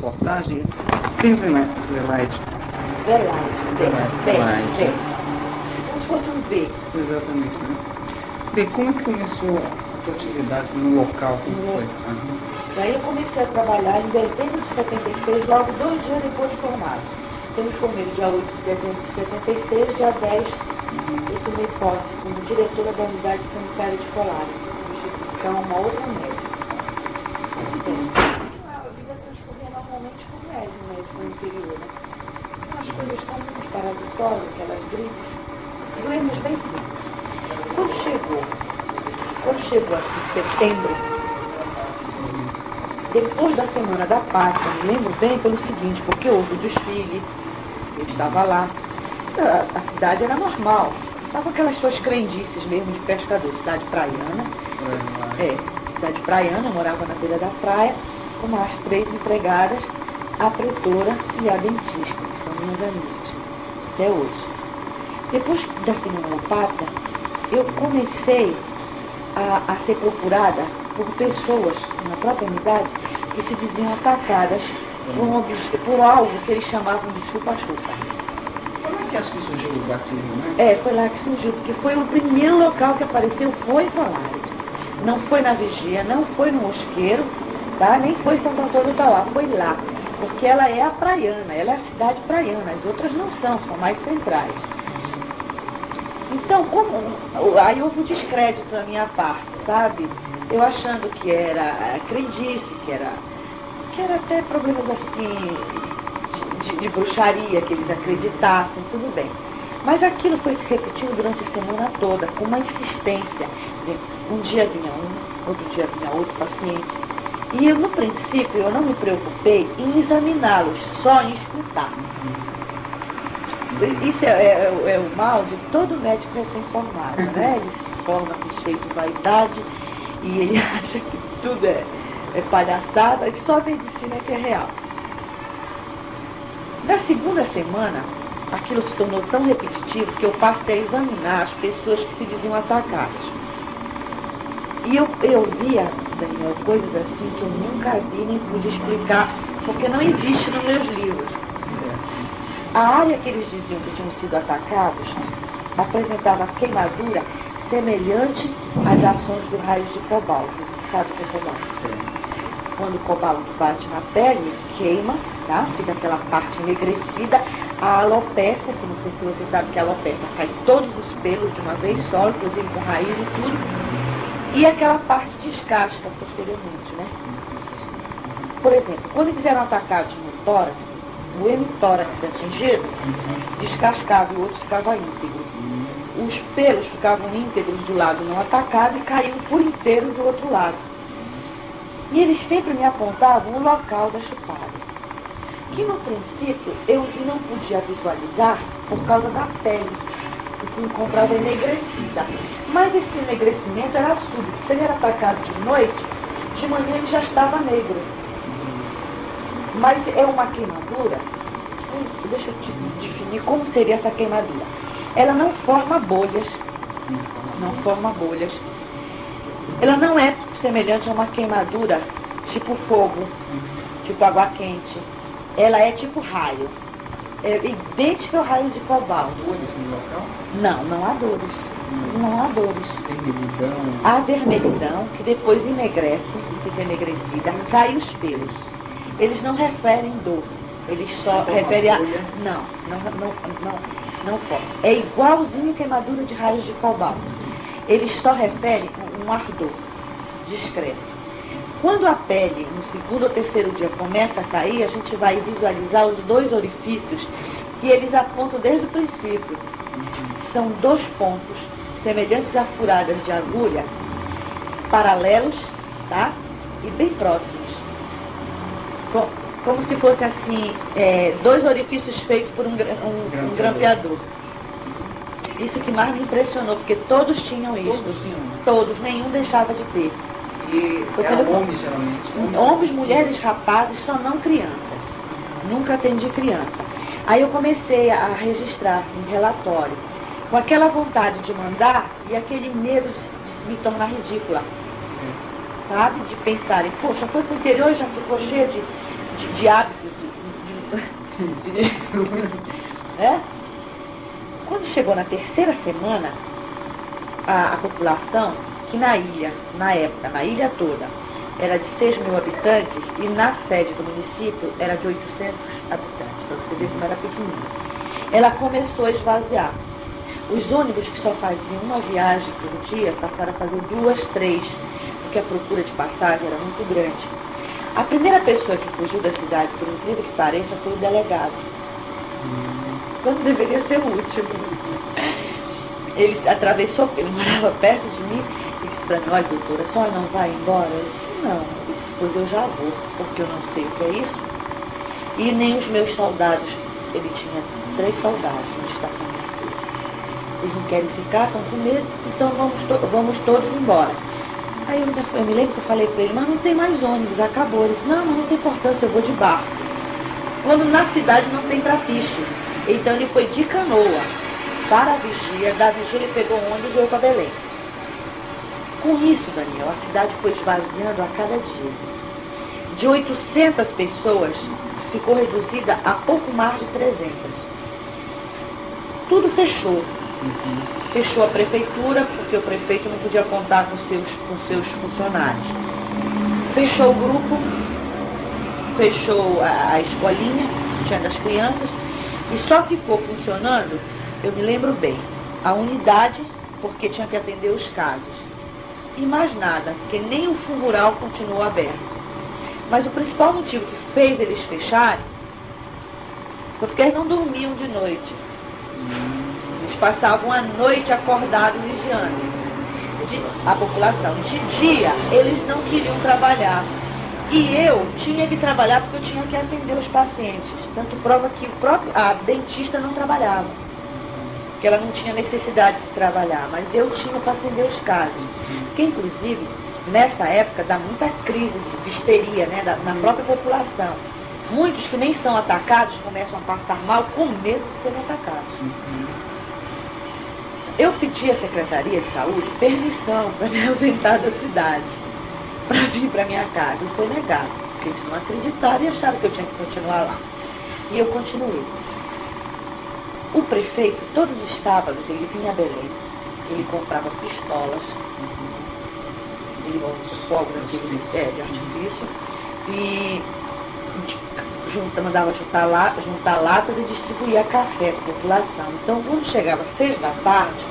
reportagem. Tem Zelaide. Zelaide. Como se fosse um V. Exatamente, né? Bem, como é que começou a sua atividade no local? Como foi? Daí eu comecei a trabalhar em dezembro de 76, logo 2 dias depois de formado. Eu me formei dia 8 de dezembro de 76, dia 10 eu tomei posse como diretora da unidade sanitária de Colares, substituição a uma outra médica. A vida transcorria normalmente como é de médico no interior, né? Umas coisas comuns, parasitórias, aquelas gripes, doenças bem simples. Quando chegou aqui em setembro, depois da Semana da Pátria, me lembro bem pelo seguinte, porque houve o desfile, eu estava lá, a cidade era normal, estava aquelas suas crendices mesmo de pescador, cidade praiana, cidade praiana, eu morava na beira da praia, com as 3 empregadas, a pretora e a dentista, que são minhas amigas, até hoje. Depois da Semana da Pátria, eu comecei a ser procurada por pessoas na própria unidade que se diziam atacadas por algo que eles chamavam de chupa-chupa. Como é que acho que surgiu o batismo, né? Foi lá que surgiu, porque foi o primeiro local que apareceu, foi em Colares. Não foi na Vigia, não foi no Mosqueiro, tá? Nem foi em Santo Antônio do Tauá, foi lá. Porque ela é a praiana, ela é a cidade praiana, as outras não são mais centrais. Então, aí houve um descrédito da minha parte, sabe? Eu achando que era crendice, que era até problemas assim de bruxaria, que eles acreditassem, tudo bem. Mas aquilo foi se repetindo durante a semana toda, com uma insistência. Um dia vinha um, outro dia vinha outro paciente. E eu, no princípio, eu não me preocupei em examiná-los, só em escutar. Isso é o mal de todo médico recém-formado, né? Ele se forma cheio de vaidade e ele acha que tudo é palhaçada, e só a medicina é que é real. Na segunda semana, aquilo se tornou tão repetitivo que eu passei a examinar as pessoas que se diziam atacadas. E eu via, Daniel, coisas assim que eu nunca vi nem pude explicar, porque não existe nos meus livros. A área que eles diziam que tinham sido atacados apresentava queimadura semelhante às ações dos raios de cobalto. Sabe o que é cobalto? Quando o cobalto bate na pele, queima, tá? Fica aquela parte enegrecida. A alopécia, que não sei se você sabe que a alopécia cai todos os pelos de uma vez só, inclusive com raiz e tudo. E aquela parte descasca posteriormente, né? Por exemplo, quando eles eram atacados no tórax, o hemitórax atingido descascava e o outro ficava íntegro. Os pelos ficavam íntegros do lado não atacado e caíam por inteiro do outro lado. E eles sempre me apontavam o local da chupada, que no princípio eu não podia visualizar por causa da pele, que se encontrava enegrecida. Mas esse enegrecimento era súbito. Se ele era atacado de noite, de manhã ele já estava negro. Mas é uma queimadura, deixa eu te definir como seria essa queimadura. Ela não forma bolhas, Ela não é semelhante a uma queimadura tipo fogo, tipo água quente. Ela é tipo raio. É idêntica ao raio de cobalto. Há dores no local? Não há dores. Não há dores. Vermelhidão. Há vermelhidão, que depois enegrece, fica enegrecida, cai os pelos. Eles não referem dor, eles só referem a... Não forma. É igualzinho queimadura de raios de cobalto. Eles só referem um ardor discreto. Quando a pele, no segundo ou terceiro dia, começa a cair, a gente vai visualizar os 2 orifícios que eles apontam desde o princípio. São 2 pontos semelhantes a furadas de agulha, paralelos, tá? E bem próximos. Como se fosse assim, 2 orifícios feitos por um grampeador. Isso que mais me impressionou, porque todos tinham isso. Todos, nenhum deixava de ter. E eram homens, geralmente? Homens, mulheres, rapazes, só não crianças. Nunca atendi criança. Aí eu comecei a registrar um relatório, com aquela vontade de mandar e aquele medo de me tornar ridícula. Sabe? De pensarem, poxa, foi pro interior e já ficou cheio de hábitos, né? Quando chegou na terceira semana, a população, que na ilha, na época, na ilha toda, era de 6.000 habitantes, e na sede do município era de 800 habitantes, para você ver como era pequenininha. Ela começou a esvaziar. Os ônibus que só faziam uma viagem por dia passaram a fazer 2, 3, porque a procura de passagem era muito grande. A primeira pessoa que fugiu da cidade, por incrível que pareça, foi o delegado. Quando deveria ser o último. Ele atravessou, ele morava perto de mim, e disse para mim: olha, doutora, a senhora não vai embora? Eu disse: não. Ele disse: pois eu já vou, porque eu não sei o que é isso. E nem os meus soldados, ele tinha 3 soldados no destacamento dele. Eles não querem ficar, estão com medo, então vamos todos embora. Aí eu me lembro que eu falei para ele: mas não tem mais ônibus, acabou. Ele disse: não, mas não tem importância, eu vou de barco. Quando na cidade não tem trapiche. Então ele foi de canoa para a vigia, da vigia ele pegou um ônibus e veio para Belém. Com isso, Daniel, a cidade foi esvaziando a cada dia. De 800 pessoas, ficou reduzida a pouco mais de 300. Tudo fechou. Fechou a prefeitura, porque o prefeito não podia contar com seus funcionários. Fechou o grupo, fechou a escolinha, tinha das crianças, e só ficou funcionando, eu me lembro bem, a unidade, porque tinha que atender os casos. E mais nada, porque nem o funeral continuou aberto. Mas o principal motivo que fez eles fecharem foi porque eles não dormiam de noite. Eles passavam a noite acordados vigiando a população. De dia, eles não queriam trabalhar. E eu tinha que trabalhar porque eu tinha que atender os pacientes. Tanto prova que a dentista não trabalhava. Porque ela não tinha necessidade de trabalhar. Mas eu tinha para atender os casos. Porque, inclusive, nessa época dá muita crise de histeria, né, na própria população. Muitos que nem são atacados começam a passar mal com medo de serem atacados. Eu pedi à Secretaria de Saúde permissão para me ausentar da cidade, para vir para minha casa. E foi negado, porque eles não acreditaram e acharam que eu tinha que continuar lá. E eu continuei. O prefeito, todos os sábados, ele vinha a Belém, ele comprava pistolas, ele fogo antigo de artifício, e mandava juntar latas e distribuía café para a população. Então, quando chegava às 6 da tarde,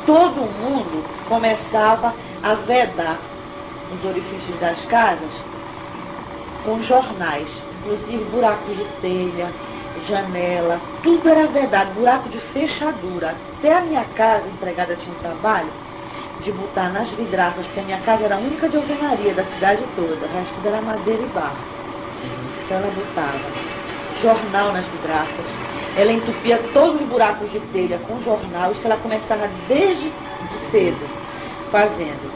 todo mundo começava a vedar os orifícios das casas com jornais, inclusive buracos de telha, janela, tudo era vedado, buraco de fechadura. Até a minha casa, a empregada tinha um trabalho de botar nas vidraças, porque a minha casa era a única de alvenaria da cidade toda, o resto tudo era madeira e barro. Então ela botava jornal nas vidraças, ela entupia todos os buracos de telha com jornal, isso ela começava desde cedo fazendo.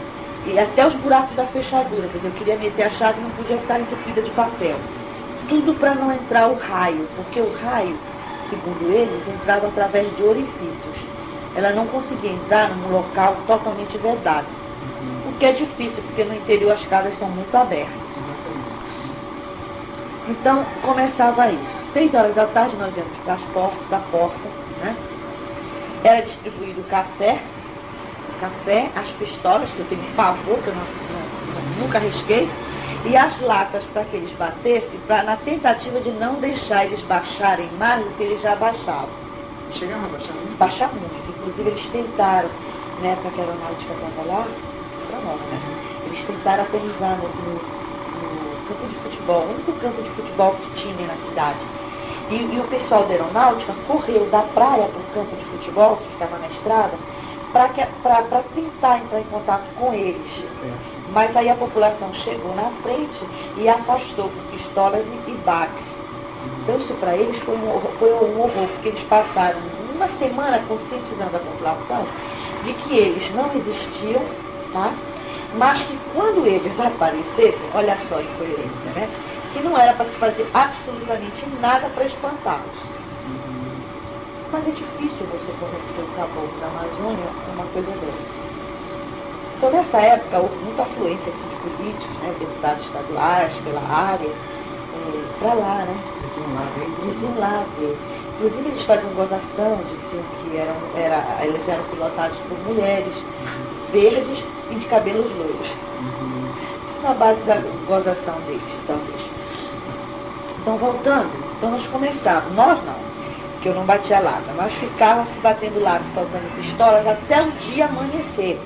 E até os buracos da fechadura, porque eu queria meter a chave e não podia estar entupida de papel. Tudo para não entrar o raio, porque o raio, segundo eles, entrava através de orifícios. Ela não conseguia entrar num local totalmente vedado. O que é difícil, porque no interior as casas são muito abertas. Então, começava isso. 6 horas da tarde nós íamos para as portas, da porta, né? Era distribuído café, as pistolas, que eu tenho pavor, que eu nunca arrisquei, e as latas para que eles batessem, na tentativa de não deixar eles baixarem mais do que eles já baixavam. Chegaram a baixar muito? Baixar muito. Inclusive eles tentaram, na época que a aeronáutica estava lá, né? Eles tentaram aterrissar no campo de futebol, o único campo de futebol que tinha na cidade. E o pessoal da aeronáutica correu da praia para o campo de futebol, que ficava na estrada, para tentar entrar em contato com eles. Certo. Mas aí a população chegou na frente e afastou com pistolas e baques. Então isso para eles foi um horror, porque eles passaram uma semana conscientizando a população de que eles não existiam, tá? Mas que quando eles aparecessem, olha só a incoerência, né? Que não era para se fazer absolutamente nada para espantá-los. Mas é difícil você convencer o caboclo da Amazônia com uma coisa dessa. Então, nessa época, houve muita afluência assim, de políticos, né, deputados estaduais, pela área, para lá, né? Eles Eles iam lá ver. Inclusive eles faziam gozação, diziam que eles eram pilotados por mulheres verdes e de cabelos loiros. Isso na base da gozação deles, talvez. Então voltando, então nós começávamos, nós não, que eu não batia lata, nós ficávamos se batendo lata, soltando pistolas até o dia amanhecer.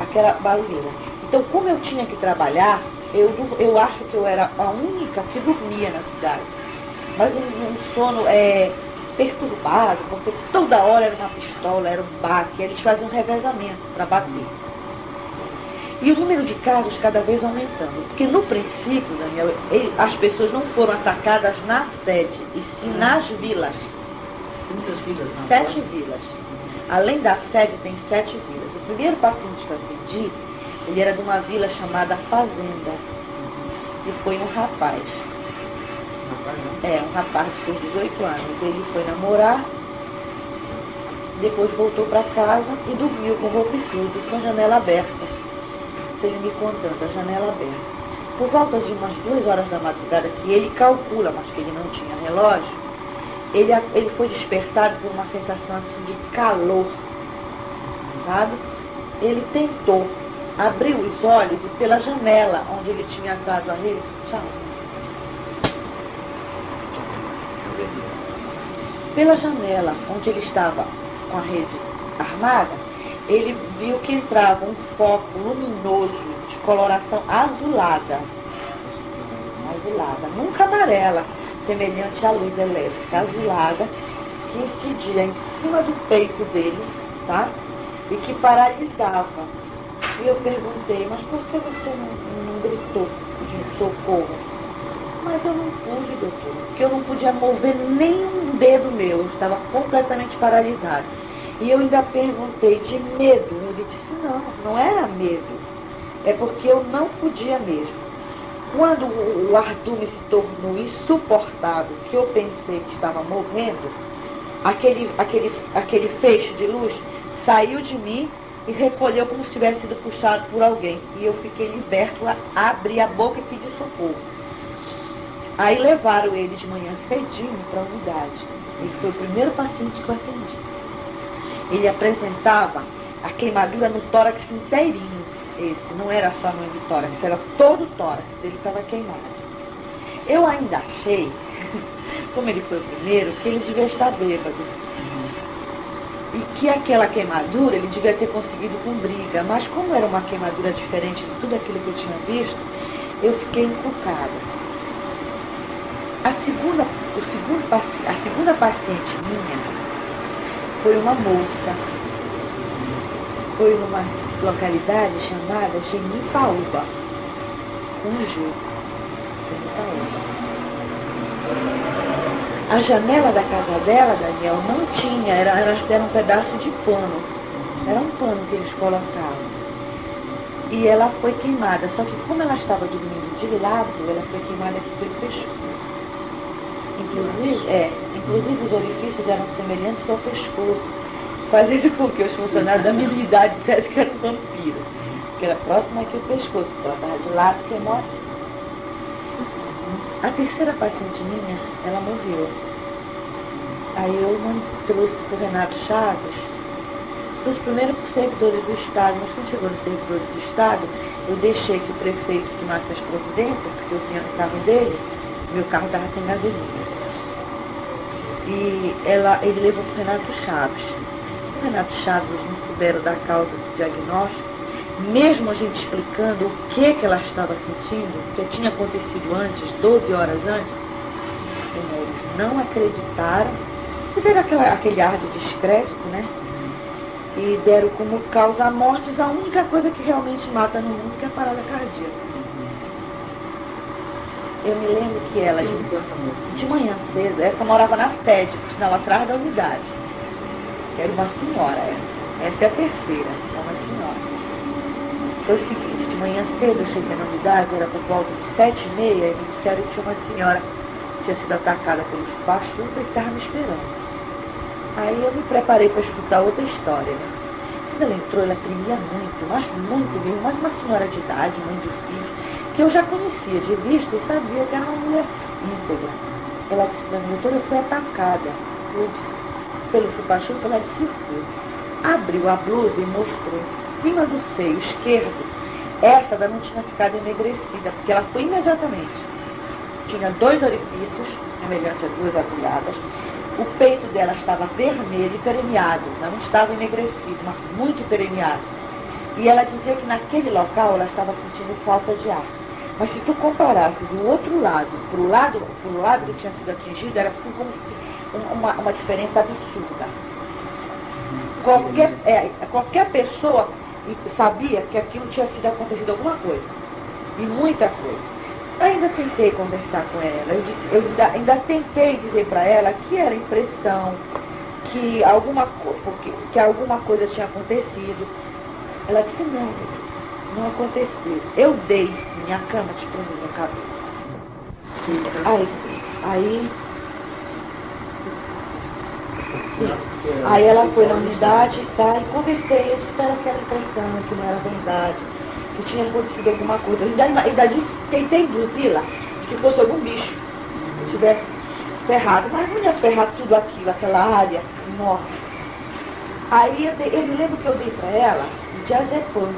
Aquela barulheira. Então como eu tinha que trabalhar, eu acho que eu era a única que dormia na cidade. Mas um sono perturbado, porque toda hora era uma pistola, era um baque, eles faziam um revezamento para bater. E o número de casos cada vez aumentando. Porque no princípio, Daniel, as pessoas não foram atacadas na sede, e sim nas vilas. Muitas vilas, não? 7 vilas. Além da sede, tem 7 vilas. O primeiro paciente que eu atendi, ele era de uma vila chamada Fazenda. E foi um rapaz. Um rapaz de seus 18 anos. Ele foi namorar, depois voltou para casa e dormiu com roupa e tudo, com a janela aberta. Ele me contando, a janela aberta. Por volta de umas 2 horas da madrugada, que ele calcula, mas que ele não tinha relógio, ele foi despertado por uma sensação assim de calor, sabe? Ele tentou, abriu os olhos e pela janela onde ele tinha dado a rede, pela janela onde ele estava com a rede armada, ele viu que entrava um foco luminoso de coloração azulada, nunca amarela, semelhante à luz elétrica, azulada, que incidia em cima do peito dele, tá? E que paralisava. E eu perguntei, mas por que você não gritou de socorro? Mas eu não pude, doutor, porque eu não podia mover nem um dedo meu, eu estava completamente paralisado. E eu ainda perguntei de medo. Ele disse, não era medo. É porque eu não podia mesmo. Quando o Arthur se tornou insuportável, que eu pensei que estava morrendo, aquele feixe de luz saiu de mim e recolheu como se tivesse sido puxado por alguém. E eu fiquei liberto, abri a boca e pedi socorro. Aí levaram ele de manhã cedinho para a unidade. Ele foi o primeiro paciente que eu atendi. Ele apresentava a queimadura no tórax inteirinho. Esse não era só no tórax, era todo o tórax dele estava queimado. Eu ainda achei, como ele foi o primeiro, que ele devia estar bêbado. E que aquela queimadura ele devia ter conseguido com briga. Mas como era uma queimadura diferente de tudo aquilo que eu tinha visto, eu fiquei encucada. A segunda paciente minha foi uma moça. Foi numa localidade chamada Genipaúba, com G. Genipaúba. A janela da casa dela, Daniel, não tinha, era um pedaço de pano. Era um pano que eles colocavam. E ela foi queimada, só que como ela estava dormindo de lado, ela foi queimada aqui pelo pescoço. Inclusive os orifícios eram semelhantes ao pescoço, fazendo com que os funcionários da minha unidade dissessem que era um vampiro, que era próximo aqui ao pescoço, porque ela estava de lado e queimou assim. A terceira paciente minha, ela morreu. Aí eu trouxe para o Renato Chaves, dos primeiros servidores do Estado, mas quando chegou nos servidores do Estado, eu deixei que o prefeito tomasse as providências, porque eu vinha no carro dele, meu carro estava sem gasolina. E ele levou para o Renato Chaves. O Renato Chaves, eles não souberam da causa do diagnóstico, mesmo a gente explicando o que ela estava sentindo, o que tinha acontecido antes, 12 horas antes, eles não acreditaram, fizeram aquele ar de descrédito, né? E deram como causa a mortes a única coisa que realmente mata no mundo, que é a parada cardíaca. Eu me lembro que ela, de manhã cedo, essa morava na sede, por sinal, atrás da unidade. Era uma senhora essa é a terceira, é uma senhora. Foi o seguinte, de manhã cedo eu cheguei na unidade, era por volta de 7h30, e me disseram que tinha uma senhora que tinha sido atacada pelos pachucas e estava me esperando. Aí eu me preparei para escutar outra história, né? Quando ela entrou, ela tremia muito, mas muito mesmo, mas uma senhora de idade, mãe de filho, que eu já conhecia de vista e sabia que era uma mulher íntegra. Ela disse para mim, doutora, eu fui atacada pelo chupa-chupa, ela disse, fui. Abriu a blusa e mostrou em cima do seio esquerdo. Essa ainda não tinha ficado enegrecida, porque ela foi imediatamente. Tinha 2 orifícios, semelhantes a 2 agulhadas. O peito dela estava vermelho e permeado, não estava enegrecido, mas muito permeado. E ela dizia que naquele local ela estava sentindo falta de ar. Mas se tu comparasses o outro lado, pro lado que tinha sido atingido, era assim como se uma diferença absurda. Qualquer pessoa sabia que aquilo tinha sido acontecido alguma coisa. E muita coisa. Ainda tentei conversar com ela, ainda tentei dizer para ela que era impressão, que alguma coisa tinha acontecido. Ela disse, não aconteceu. Eu dei minha cama de prender meu cabelo. Sim. Aí ela foi na unidade tá, e conversei, eu disse para ela que era impressão, que não era verdade, que tinha acontecido alguma coisa. Eu ainda disse, tentei induzi-la de que fosse algum bicho que tivesse ferrado, mas não ia ferrar tudo aquilo, aquela área enorme. Aí eu me lembro que eu dei para ela diazepam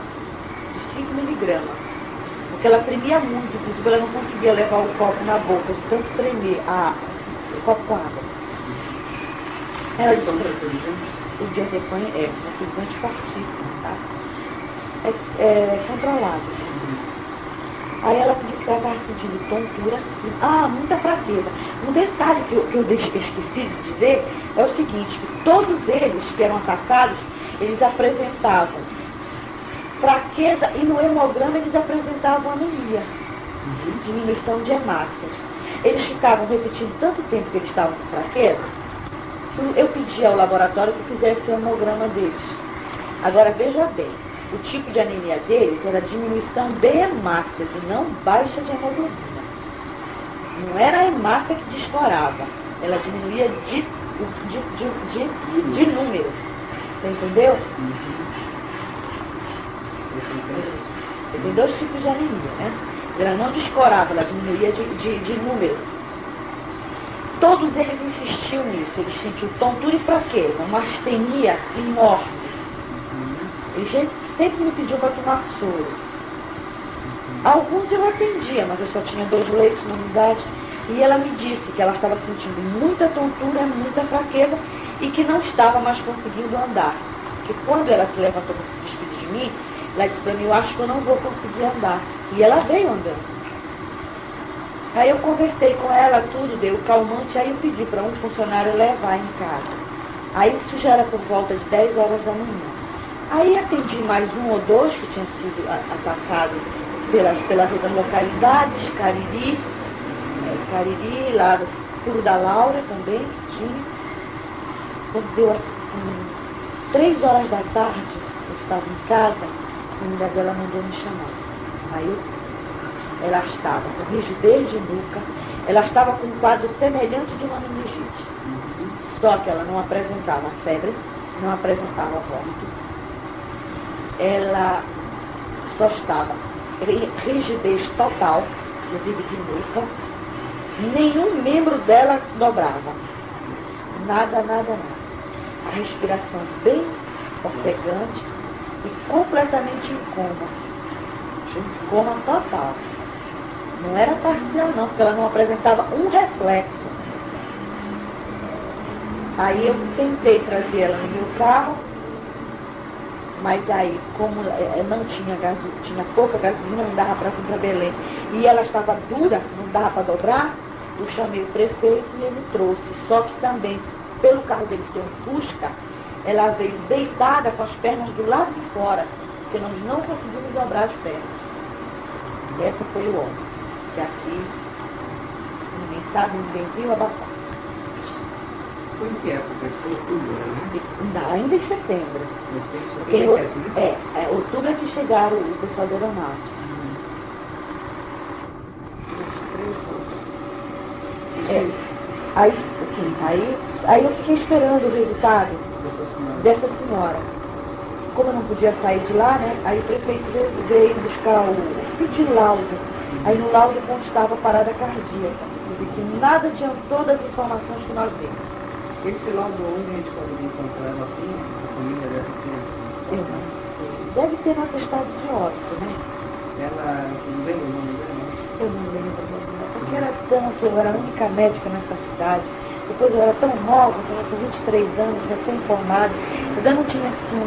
de 5 miligramas, porque ela tremia muito, porque ela não conseguia levar o copo na boca, de tanto tremer o copo com água. Ela disse, o diazepam é um tranquilizante fortíssimo, tá? É controlado. Aí ela me disse que ela estava sentindo tontura, muita fraqueza. Um detalhe que eu esqueci de dizer é o seguinte, que todos eles que eram atacados, eles apresentavam fraqueza e no hemograma eles apresentavam anemia, diminuição de hemácias. Eles ficavam repetindo tanto tempo que eles estavam com fraqueza, que eu pedi ao laboratório que fizesse o hemograma deles. Agora veja bem, o tipo de anemia deles era diminuição de hemácias e não baixa de hemoglobina. Não era a hemácia que descorava, ela diminuía de número. Você entendeu? Tem 2 tipos de anemia, né? Ela não descorava, ela diminuía de número. Todos eles insistiam nisso, eles sentiam tontura e fraqueza, uma astenia enorme. Ele sempre me pediu para tomar soro. Alguns eu atendia, mas eu só tinha 2 leitos na unidade. E ela me disse que ela estava sentindo muita tontura, muita fraqueza e que não estava mais conseguindo andar. Que quando ela se levantou para se despedir de mim, ela disse para mim, eu acho que eu não vou conseguir andar. E ela veio andando. Aí eu conversei com ela, tudo, dei o calmante, aí eu pedi para um funcionário levar em casa. Aí isso já era por volta de 10 horas da manhã. Aí atendi mais 1 ou 2 que tinham sido atacados pelas outras localidades, Cariri, lá do Furo da Laura também, que tinha. Quando deu assim, 3 horas da tarde, eu estava em casa, a mulher dela mandou me chamar. Aí ela estava com rigidez de nuca, ela estava com um quadro semelhante de uma meningite. Só que ela não apresentava febre, não apresentava vômito. Ela só estava rigidez total, inclusive de nuca. Nenhum membro dela dobrava. Nada. A respiração bem ofegante e completamente em coma. Em coma total. Não era parcial não, porque ela não apresentava um reflexo. Aí eu tentei trazer ela no meu carro, mas aí, como não tinha gasolina, tinha pouca gasolina, não dava para vir para Belém, e ela estava dura, não dava para dobrar, eu chamei o prefeito e ele trouxe. Só que também, pelo carro dele ser um Fusca, ela veio deitada com as pernas do lado de fora, porque nós não conseguimos dobrar as pernas. E essa foi o homem, que aqui ninguém sabe, ninguém viu abafar. Foi em que época? Isso foi outubro, né? Ainda em setembro. Outubro é que chegaram o pessoal da aeronáutica. Aí eu fiquei esperando o resultado dessa senhora. Como eu não podia sair de lá, né? Aí o prefeito veio buscar pedir laudo Aí no laudo constava parada cardíaca, quer dizer, que nada adiantou das informações que nós demos. Esse laudo onde a gente poderia encontrar ela aqui, a família deve ter. Eu não sei. Deve ter no atestado de óbito, né? Ela não lembra o nome dela? Eu não lembro, porque era tanto, eu era a única médica nessa cidade. Depois eu era tão nova, eu tinha com 23 anos, recém-formada. Eu ainda não tinha assim,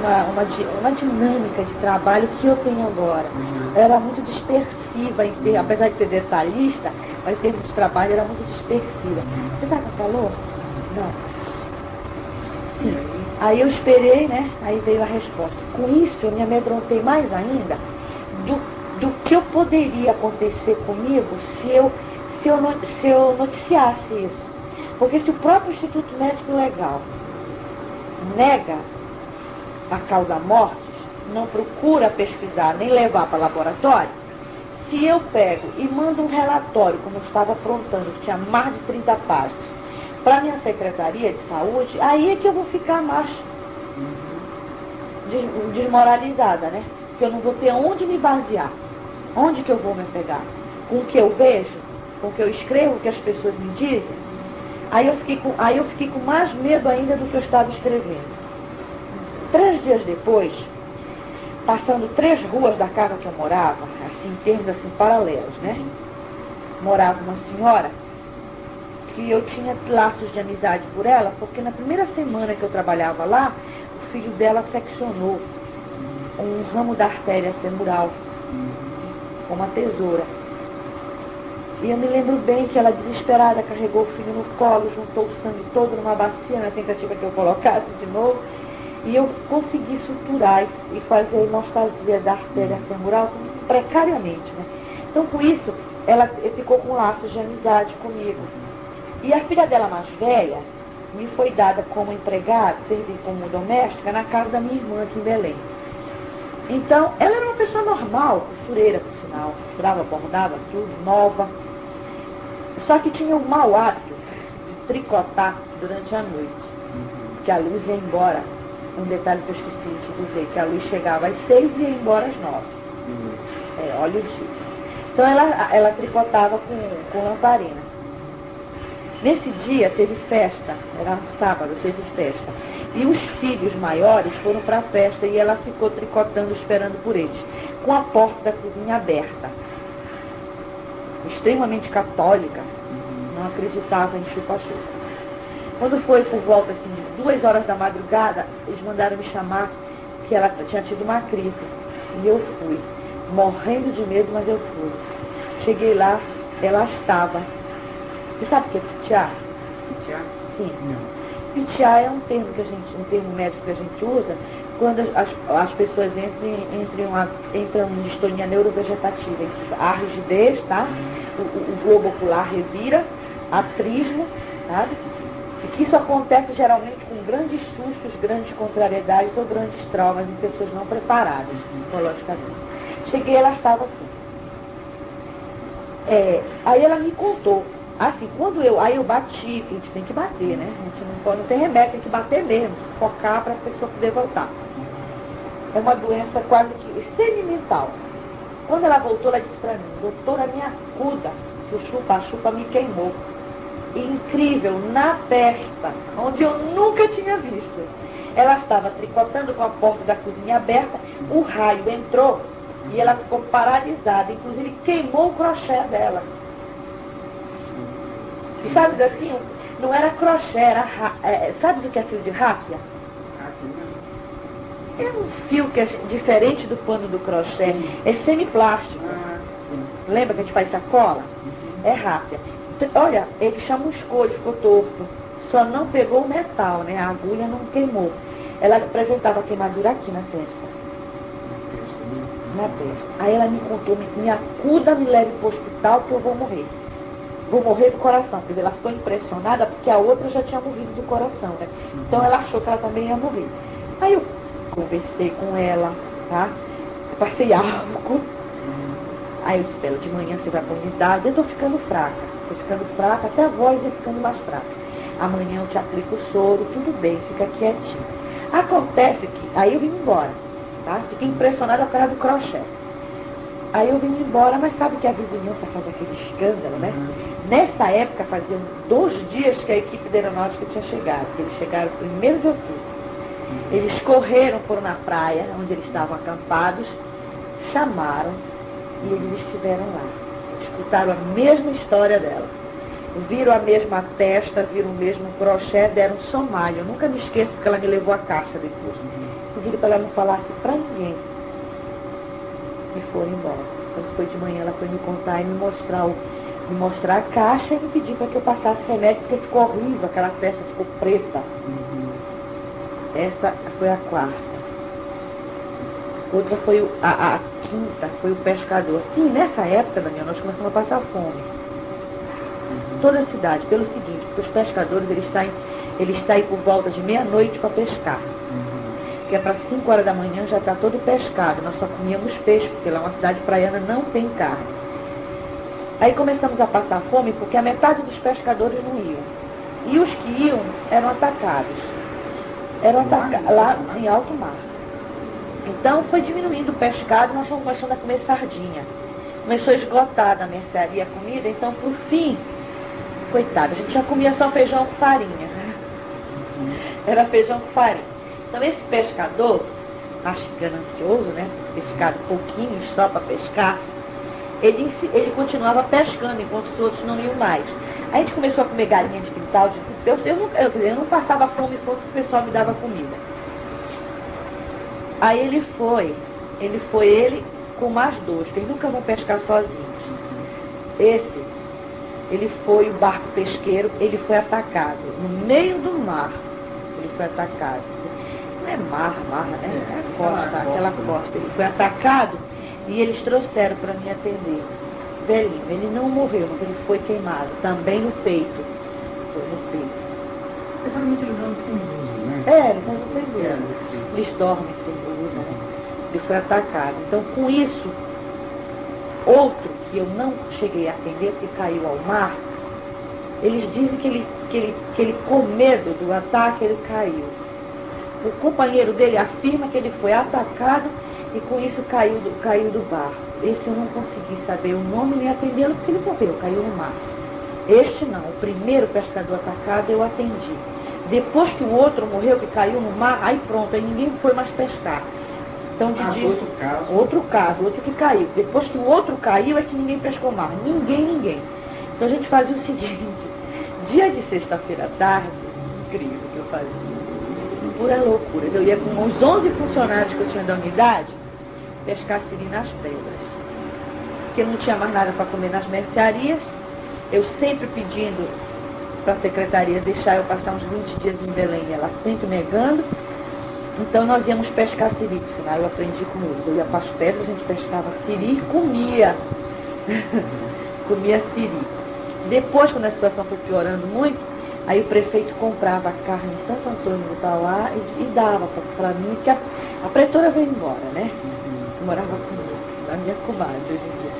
uma dinâmica de trabalho que eu tenho agora. Eu era muito dispersiva, apesar de ser detalhista, mas em termos de trabalho era muito dispersiva. Você tá com calor? Não. Sim. Aí eu esperei, né? Aí veio a resposta. Com isso eu me amedrontei mais ainda do que eu poderia acontecer comigo se eu noticiasse isso. Porque se o próprio Instituto Médico Legal nega a causa mortis, não procura pesquisar nem levar para laboratório, se eu pego e mando um relatório, como eu estava aprontando, que tinha mais de 30 páginas, para a minha Secretaria de Saúde, aí é que eu vou ficar mais desmoralizada, né? Porque eu não vou ter onde me basear. Onde que eu vou me pegar? Com o que eu vejo? Com o que eu escrevo? O que as pessoas me dizem? Aí eu fiquei com mais medo ainda do que eu estava escrevendo. 3 dias depois, passando 3 ruas da casa que eu morava, assim, em termos assim, paralelos, né? Morava uma senhora que eu tinha laços de amizade por ela, porque na primeira semana que eu trabalhava lá, o filho dela seccionou um ramo da artéria femoral com uma tesoura. E eu me lembro bem que ela, desesperada, carregou o filho no colo, juntou o sangue todo numa bacia, na tentativa que eu colocasse de novo. E eu consegui suturar e fazer a hemostasia da artéria femoral precariamente, né? Então, com isso, ela ficou com laços de amizade comigo. E a filha dela mais velha me foi dada como empregada, servir como doméstica, na casa da minha irmã aqui em Belém. Então, ela era uma pessoa normal, costureira, por sinal, costurava, bordava, tudo, nova. Só que tinha o mau hábito de tricotar durante a noite, que a luz ia embora. Um detalhe que eu esqueci de dizer, que a luz chegava às 6 e ia embora às 9. Olha o dia. Então ela tricotava com lamparina. Nesse dia teve festa, era um sábado, teve festa. E os filhos maiores foram para a festa e ela ficou tricotando, esperando por eles, com a porta da cozinha aberta. Extremamente católica, não acreditava em chupa-chupa. Quando foi por volta assim, de 2 horas da madrugada, eles mandaram me chamar, que ela tinha tido uma crise. E eu fui, morrendo de medo, mas eu fui. Cheguei lá, ela estava. Você sabe o que é pitiar? Pitiar? Sim. Não. Pitiar é um termo médico que a gente usa quando as pessoas entram em distonia neurovegetativa. A rigidez, tá? O globo ocular revira, atrismo, sabe? E que isso acontece geralmente com grandes sustos, grandes contrariedades ou grandes traumas em pessoas não preparadas psicologicamente. Cheguei, ela estava assim. Aí ela me contou. Assim, aí eu bati, que a gente tem que bater, né? A gente não tem remédio, tem que bater mesmo, focar para a pessoa poder voltar. É uma doença quase que semi-mental. Quando ela voltou, ela disse para mim, doutora, me acuda, que o chupa-chupa me queimou. Incrível, na testa, onde eu nunca tinha visto. Ela estava tricotando com a porta da cozinha aberta, o raio entrou e ela ficou paralisada, inclusive queimou o crochê dela. E sabe assim, não era crochê, era sabe o que é fio de ráfia? É um fio que é diferente do pano do crochê, é semiplástico. Lembra que a gente faz sacola? É ráfia. Olha, ele chamuscou, ele ficou torto. Só não pegou o metal, né? A agulha não queimou. Ela apresentava queimadura aqui na testa. Na testa. Aí ela me contou, me acuda, me leve para o hospital que eu vou morrer. Vou morrer do coração. Quer dizer, ela ficou impressionada porque a outra já tinha morrido do coração, né? Então ela achou que ela também ia morrer. Aí eu conversei com ela, tá? Passei álcool. Aí eu disse pra ela, de manhã você vai para a unidade. Eu tô ficando fraca, até a voz ia ficando mais fraca. Amanhã eu te aplico o soro, tudo bem, fica quietinho. Acontece que, aí eu vim embora, tá? Fiquei impressionada por causa do crochê. Aí eu vim embora, mas sabe que a vizinhança faz aquele escândalo, né? Nessa época, faziam 2 dias que a equipe da aeronáutica tinha chegado. Eles chegaram 1º de outubro. Eles correram, foram na praia, onde eles estavam acampados, chamaram e eles estiveram lá. Escutaram a mesma história dela. Viram a mesma testa, viram o mesmo crochê, deram somalho. Eu nunca me esqueço porque ela me levou a caixa depois. Pediram para ela não falar assim para ninguém. E foram embora. Quando foi de manhã, ela foi me contar e me mostrar a caixa e me pedir para que eu passasse remédio, porque ficou horrível, aquela testa ficou preta. Essa foi a 4ª. Outra foi a 5ª, foi o pescador. Sim, nessa época, Daniel, nós começamos a passar fome. Toda a cidade, pelo seguinte, porque os pescadores, eles saem por volta de meia-noite para pescar. Que é para 5 horas da manhã já está todo pescado. Nós só comíamos peixe, porque lá uma cidade praiana não tem carne. Aí começamos a passar fome porque a metade dos pescadores não iam. E os que iam eram atacados. Lá em alto mar. Então foi diminuindo o pescado, nós fomos começando a comer sardinha. Começou a esgotar na mercearia a comida, então por fim, coitada, a gente já comia só feijão com farinha. Era feijão com farinha. Então esse pescador, acho que ganancioso, né? Ter ficado pouquinho só para pescar, ele continuava pescando enquanto os outros não iam mais. Aí a gente começou a comer galinha de quintal, eu não passava fome enquanto o pessoal me dava comida. Aí ele foi com mais 2, que eles nunca vão pescar sozinhos. Ele foi o barco pesqueiro, ele foi atacado. No meio do mar, ele foi atacado. Não é mar, né? É costa, aquela costa. Ele foi atacado e eles trouxeram para me atender. Velhinho, ele não morreu, mas ele foi queimado. Também no peito. Foi no peito. Geralmente eles andam sem blusa, né? Eles andam sem blusa. Eles dormem sem blusa, né? Ele foi atacado. Então, com isso, outro que eu não cheguei a atender, porque caiu ao mar, eles dizem que ele com medo do ataque, ele caiu. O companheiro dele afirma que ele foi atacado e com isso caiu do barco. Esse eu não consegui saber o nome nem atendê-lo porque ele morreu, caiu no mar. Este não, o primeiro pescador atacado eu atendi. Depois que o outro morreu, que caiu no mar, aí pronto, aí ninguém foi mais pescar. Então, outro que caiu. Depois que o outro caiu, é que ninguém pescou mais. Ninguém. Então a gente fazia o seguinte, dia de sexta-feira à tarde, incrível que eu fazia, pura loucura. Eu ia com os 11 funcionários que eu tinha da unidade, pescar siri nas pedras. Porque não tinha mais nada para comer nas mercearias, eu sempre pedindo para a secretaria deixar eu passar uns 20 dias em Belém, ela sempre negando. Então nós íamos pescar siri, senão eu aprendi com eles. Eu ia para as pedras, a gente pescava siri e comia. Comia siri. Depois, quando a situação foi piorando muito, aí o prefeito comprava carne em Santo Antônio do Tauá e dava para mim, que a pretora veio embora, né? Eu morava com a minha comadre hoje em dia.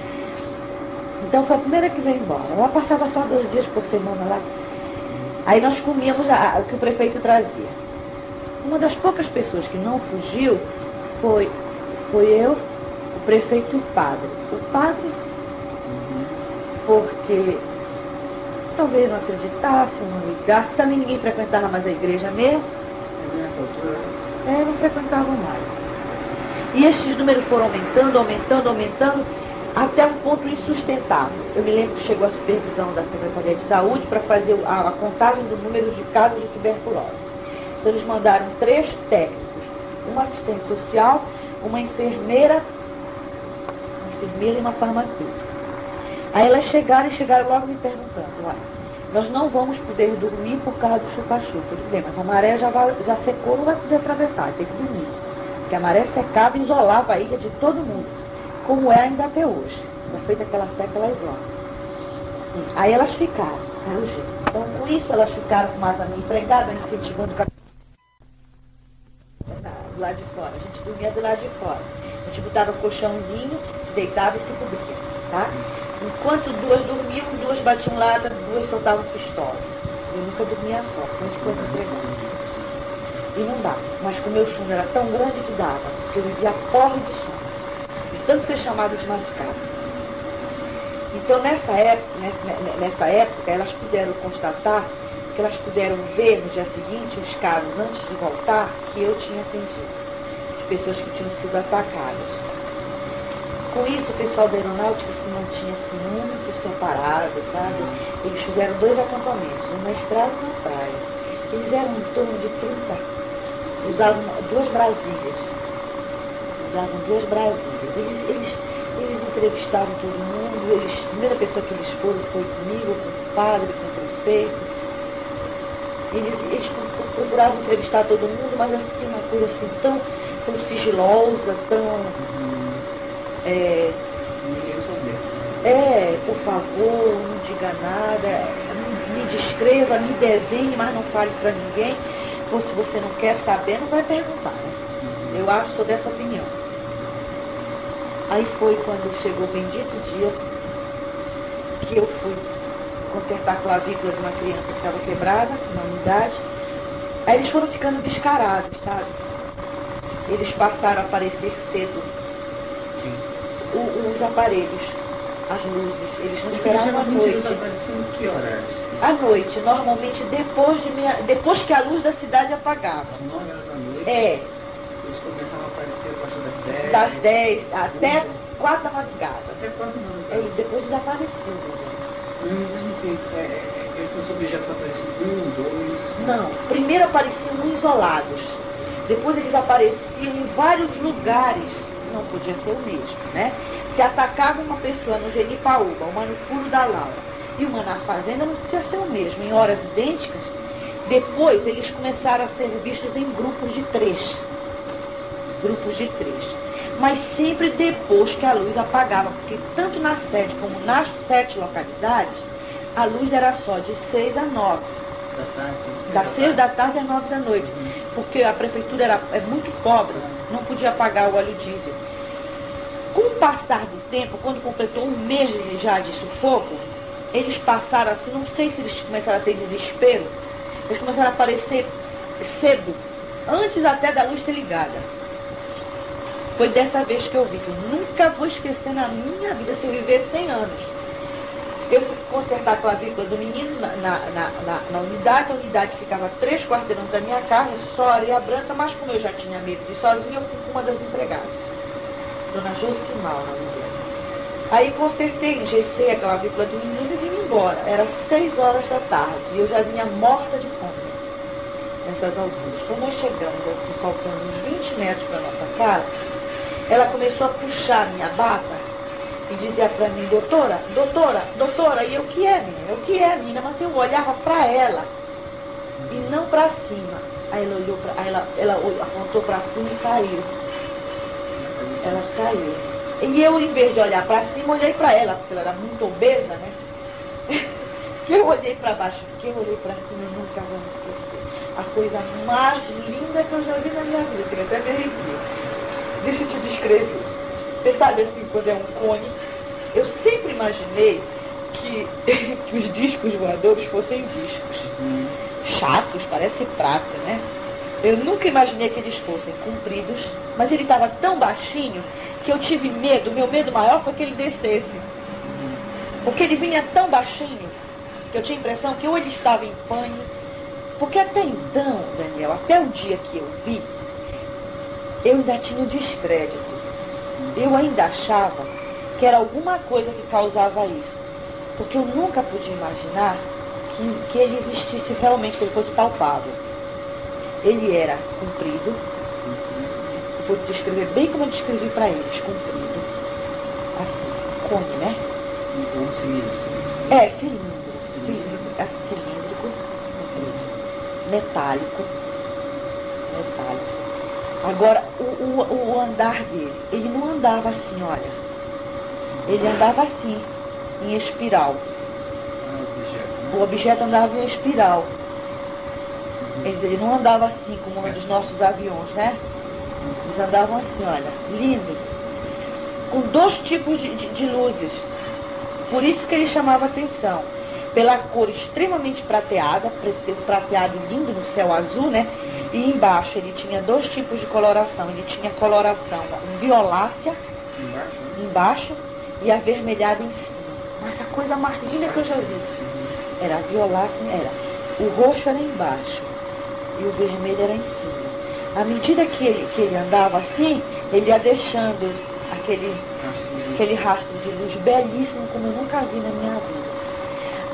Então foi a primeira que veio embora. Ela passava só 2 dias por semana lá. Aí nós comíamos o que o prefeito trazia. Uma das poucas pessoas que não fugiu foi eu, o prefeito e o padre. O padre, porque talvez não acreditasse, não ligasse, também ninguém frequentava mais a igreja mesmo. Nessa altura? Não frequentavam mais. E esses números foram aumentando, até um ponto insustentável. Eu me lembro que chegou a supervisão da Secretaria de Saúde para fazer a contagem do número de casos de tuberculose. Então eles mandaram 3 técnicos, uma assistente social, uma enfermeira e uma farmacêutica. Aí elas chegaram logo me perguntando, olha, nós não vamos poder dormir por causa do chupa-chupa. Eu disse, bem, mas a maré já secou, não vai poder atravessar, tem que dormir. Porque a maré secava e isolava a ilha de todo mundo, como é ainda até hoje. Já feita aquela seca, ela isola. Aí elas ficaram, pelo jeito. Então, com isso, elas ficaram com mais a minha empregada, incentivando do lado de fora. A gente dormia do lado de fora. A gente botava o colchãozinho, deitava e se cobria, tá? Enquanto 2 dormiam, 2 batiam lata, 2 soltavam pistola. Eu nunca dormia só, então a gente foi empregada. E não dava. Mas como o meu sono era tão grande que dava, porque eu vivia porre de sono. tanto ser chamado de madrugada. Então, nessa época, elas puderam constatar, que elas puderam ver no dia seguinte os casos, antes de voltar, que eu tinha atendido, de pessoas que tinham sido atacadas. Com isso, o pessoal da aeronáutica se mantinha assim, muito separado, sabe? Eles fizeram 2 acampamentos, um na estrada e um na praia. Eles eram em torno de 30, usavam 2 Brasílias. Eles entrevistaram todo mundo, a primeira pessoa que eles foram foi comigo, com o padre, com o prefeito. Eles procuravam entrevistar todo mundo, mas assim, uma coisa assim tão sigilosa, tão... Ninguém souber. Por favor, não diga nada, me descreva, me desenhe, mas não fale para ninguém. Ou se você não quer saber, não vai perguntar, né? Eu acho, sou dessa opinião. Aí foi quando chegou o bendito dia que eu fui consertar a clavícula de uma criança que estava quebrada na unidade. Aí eles foram ficando descarados, sabe? Eles passaram a aparecer cedo. Sim. Os aparelhos, as luzes, eles não esperavam à noite. Eles apareciam que horas? À noite, normalmente depois que a luz da cidade apagava. Às 9 horas da noite? Eles começavam a aparecer a partir das 10? Das 10 até 4 da madrugada. Até 4 da madrugada? Depois desapareciam. Esses objetos apareciam 1, 2... Não, primeiro apareciam isolados. Depois eles apareciam em vários lugares. Não podia ser o mesmo, né? Se atacava uma pessoa no Genipaúba, uma no Furo da Laura e uma na fazenda, não podia ser o mesmo, em horas idênticas. Depois eles começaram a ser vistos em grupos de 3. Mas sempre depois que a luz apagava, porque tanto na sede como nas 7 localidades, a luz era só de 6 a 9. Da tarde? Das 6 da tarde às 9 da noite. Porque a prefeitura é muito pobre, não podia pagar o óleo diesel. Com o passar do tempo, quando completou 1 mês já de sufoco, eles passaram assim, não sei se eles começaram a ter desespero, eles começaram a aparecer cedo, antes até da luz ser ligada. Foi dessa vez que eu vi, que eu nunca vou esquecer na minha vida, se eu viver 100 anos. Eu fui consertar a clavícula do menino na unidade, a unidade ficava 3 quarteirões da minha casa, só areia branca, mas como eu já tinha medo de ir sozinha, eu fui com uma das empregadas, dona Josimal, na mulher. Aí consertei, engessei a clavícula do menino e vim embora. Era 6 horas da tarde e eu já vinha morta de fome nessas alturas. Quando nós chegamos, assim, faltando uns 20 metros para nossa casa, ela começou a puxar minha bata e dizia para mim, doutora, e eu, o que é, menina? Mas eu olhava para ela e não para cima. Aí ela olhou ela apontou para cima e caiu. Ela caiu. E eu, em vez de olhar para cima, olhei para ela, porque ela era muito obesa, né? Eu olhei para baixo, porque eu olhei para cima e nunca vou me esquecer. A coisa mais linda que eu já vi na minha vida. Chega até a me arrepiar. Deixa eu te descrever. Você sabe assim, quando é um cone? Eu sempre imaginei que os discos voadores fossem discos chatos, parece prata, né? Eu nunca imaginei que eles fossem compridos, mas ele estava tão baixinho que eu tive medo. O meu medo maior foi que ele descesse. Porque ele vinha tão baixinho que eu tinha a impressão que ou ele estava em pane, porque até então, Daniel, até o dia que eu vi, eu ainda tinha o descrédito. Eu ainda achava que era alguma coisa que causava isso. Porque eu nunca podia imaginar que ele existisse realmente, que ele fosse palpável. Ele era comprido, eu vou descrever bem como eu descrevi para eles, comprido, assim, cone, né? Um cilindro. Cilíndrico, metálico. Agora, o andar dele, ele não andava assim, olha. Ele andava assim, em espiral. O objeto andava em espiral. Ele não andava assim como um dos nossos aviões, né? Eles andavam assim, olha, lindo. Com 2 tipos de luzes. Por isso que ele chamava atenção. Pela cor extremamente prateada, prateado lindo no céu azul, né? E embaixo ele tinha 2 tipos de coloração. Ele tinha coloração violácea embaixo e avermelhado em cima. Mas a coisa mais linda que eu já vi era violácea, era o roxo era embaixo e o vermelho era em cima. À medida que ele andava assim, ele ia deixando aquele rastro de luz belíssimo como eu nunca vi na minha vida.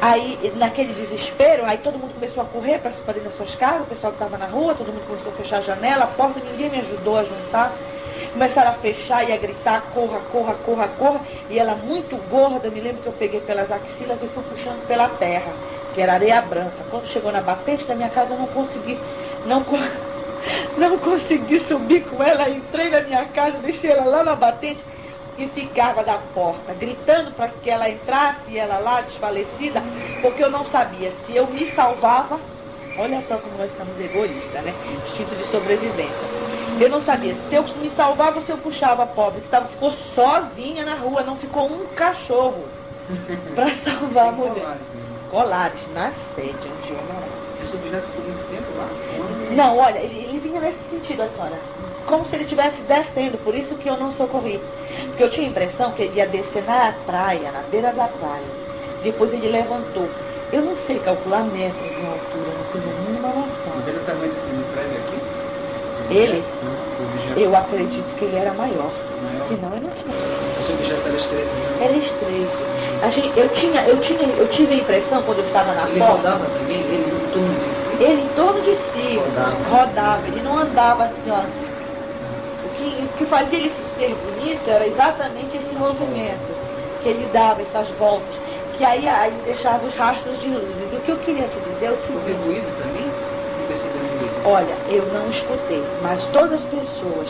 Aí, naquele desespero, aí todo mundo começou a correr para dentro das suas casas, o pessoal que estava na rua, todo mundo começou a fechar a janela, a porta, ninguém me ajudou a juntar. Começaram a fechar e a gritar, corra, corra, corra, corra. E ela muito gorda, eu me lembro que eu peguei pelas axilas e fui puxando pela terra, que era areia branca. Quando chegou na batente da minha casa, eu não consegui subir com ela, entrei na minha casa, deixei ela lá na batente e ficava da porta, gritando para que ela entrasse e ela lá, desfalecida, porque eu não sabia se eu me salvava. Olha só como nós estamos egoístas, né? Instinto de sobrevivência. Eu não sabia se eu me salvava ou se eu puxava a pobre, que ficou sozinha na rua, não ficou um cachorro para salvar a mulher. Colares, na sede onde eu morava. Esse objeto ficou muito tempo lá? Não, olha, ele vinha nesse sentido, a senhora. Como se ele estivesse descendo, por isso que eu não socorri. Porque eu tinha a impressão que ele ia descer na praia, na beira da praia. Depois ele levantou. Eu não sei calcular metros de altura, não tenho a mínima noção. Mas ele é o tamanho desse prédio aqui? Ele? Eu acredito que ele era maior. Senão eu não tinha. Esse objeto era estreito? Era estreito. Eu tive a impressão, quando eu estava na porta... Ele rodava também? Ele em torno de si? Ele em torno de si. Rodava. Ele não andava assim, ó. O que fazia ele ser bonito era exatamente esse movimento que ele dava, essas voltas. Que aí deixava os rastros de luz. O que eu queria te dizer é o seguinte... Houve ruído também? Não percebeu ruído? Olha, eu não escutei, mas todas as pessoas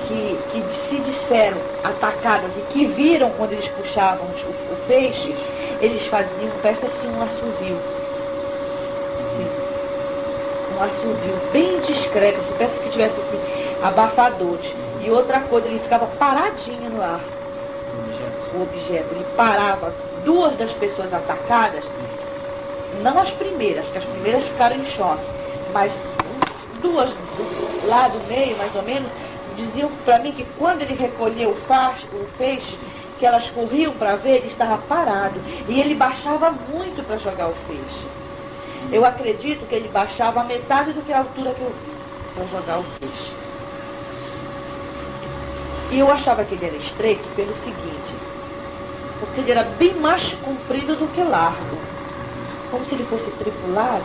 que se disseram atacadas e que viram quando eles puxavam o peixe, eles faziam, parece assim, um assovio. Sim. Um assovio bem discreto, assim, parece que tivesse assim, abafadores. E outra coisa, ele ficava paradinho no ar. O objeto, ele parava. Duas das pessoas atacadas, não as primeiras, que as primeiras ficaram em choque, mas duas lá do meio, mais ou menos, diziam para mim que quando ele recolheu o peixe, que elas corriam para ver, ele estava parado. E ele baixava muito para jogar o peixe. Eu acredito que ele baixava a metade do que a altura que eu vi para jogar o peixe. E eu achava que ele era estreito pelo seguinte, porque ele era bem mais comprido do que largo, como se ele fosse tripulado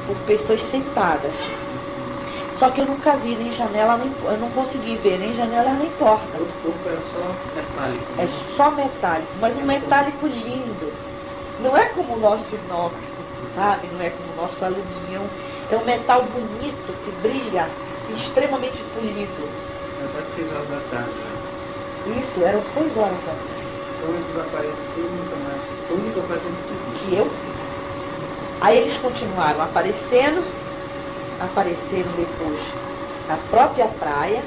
por pessoas sentadas. Só que eu nunca vi nem janela, eu não consegui ver nem janela nem porta. O corpo era só metálico. É só metálico, mas um metálico lindo. Não é como o nosso inox, sabe? Não é como o nosso alumínio. É um metal bonito, que brilha, assim, extremamente polido. São quase 6 horas da tarde. Isso, eram 6 horas da tarde. Então ele desapareceu nunca mais. Foi a única ocasião que eu vi. Aí eles continuaram apareceram depois na própria praia,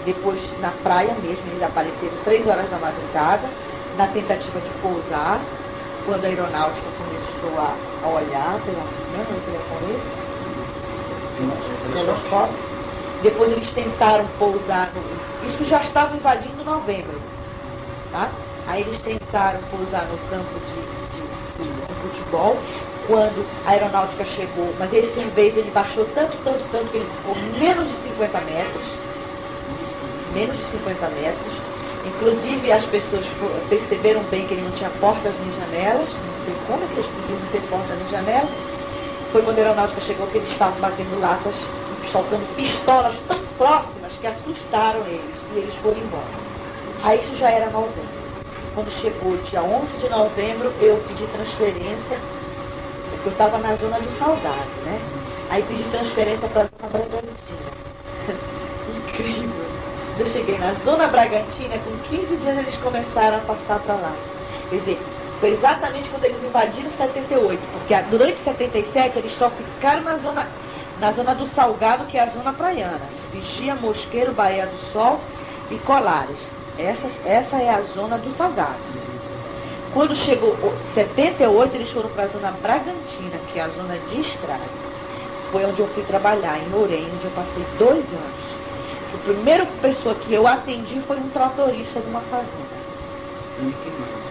depois na praia mesmo, eles apareceram 3 horas da madrugada, na tentativa de pousar, quando a aeronáutica começou a olhar pela telescópio. Depois eles tentaram pousar, isso já estava invadindo novembro, tá? Aí eles tentaram pousar no campo de futebol, quando a aeronáutica chegou, mas essa vez ele baixou tanto que ele ficou menos de 50 metros. Menos de 50 metros. Inclusive as pessoas perceberam bem que ele não tinha portas nem janelas, não sei como que eles podiam ter porta nem janela. Foi quando a aeronáutica chegou que eles estavam batendo latas, soltando pistolas tão próximas que assustaram eles, e eles foram embora. Aí isso já era novembro. Quando chegou dia 11 de novembro, eu pedi transferência, porque eu estava na zona do Salgado, né? Aí pedi transferência para a zona Bragantina. Incrível. Eu cheguei na zona Bragantina, com 15 dias eles começaram a passar para lá. Quer dizer, foi exatamente quando eles invadiram 78, porque durante 77 eles só ficaram na zona do Salgado, que é a zona praiana. Vigia, Mosqueiro, Baía do Sol e Colares. Essa é a zona do Salgado. Quando chegou 78, eles foram para a zona Bragantina, que é a zona de estrada. Foi onde eu fui trabalhar, em Orem, onde eu passei 2 anos. A primeira pessoa que eu atendi foi um tratorista de uma fazenda.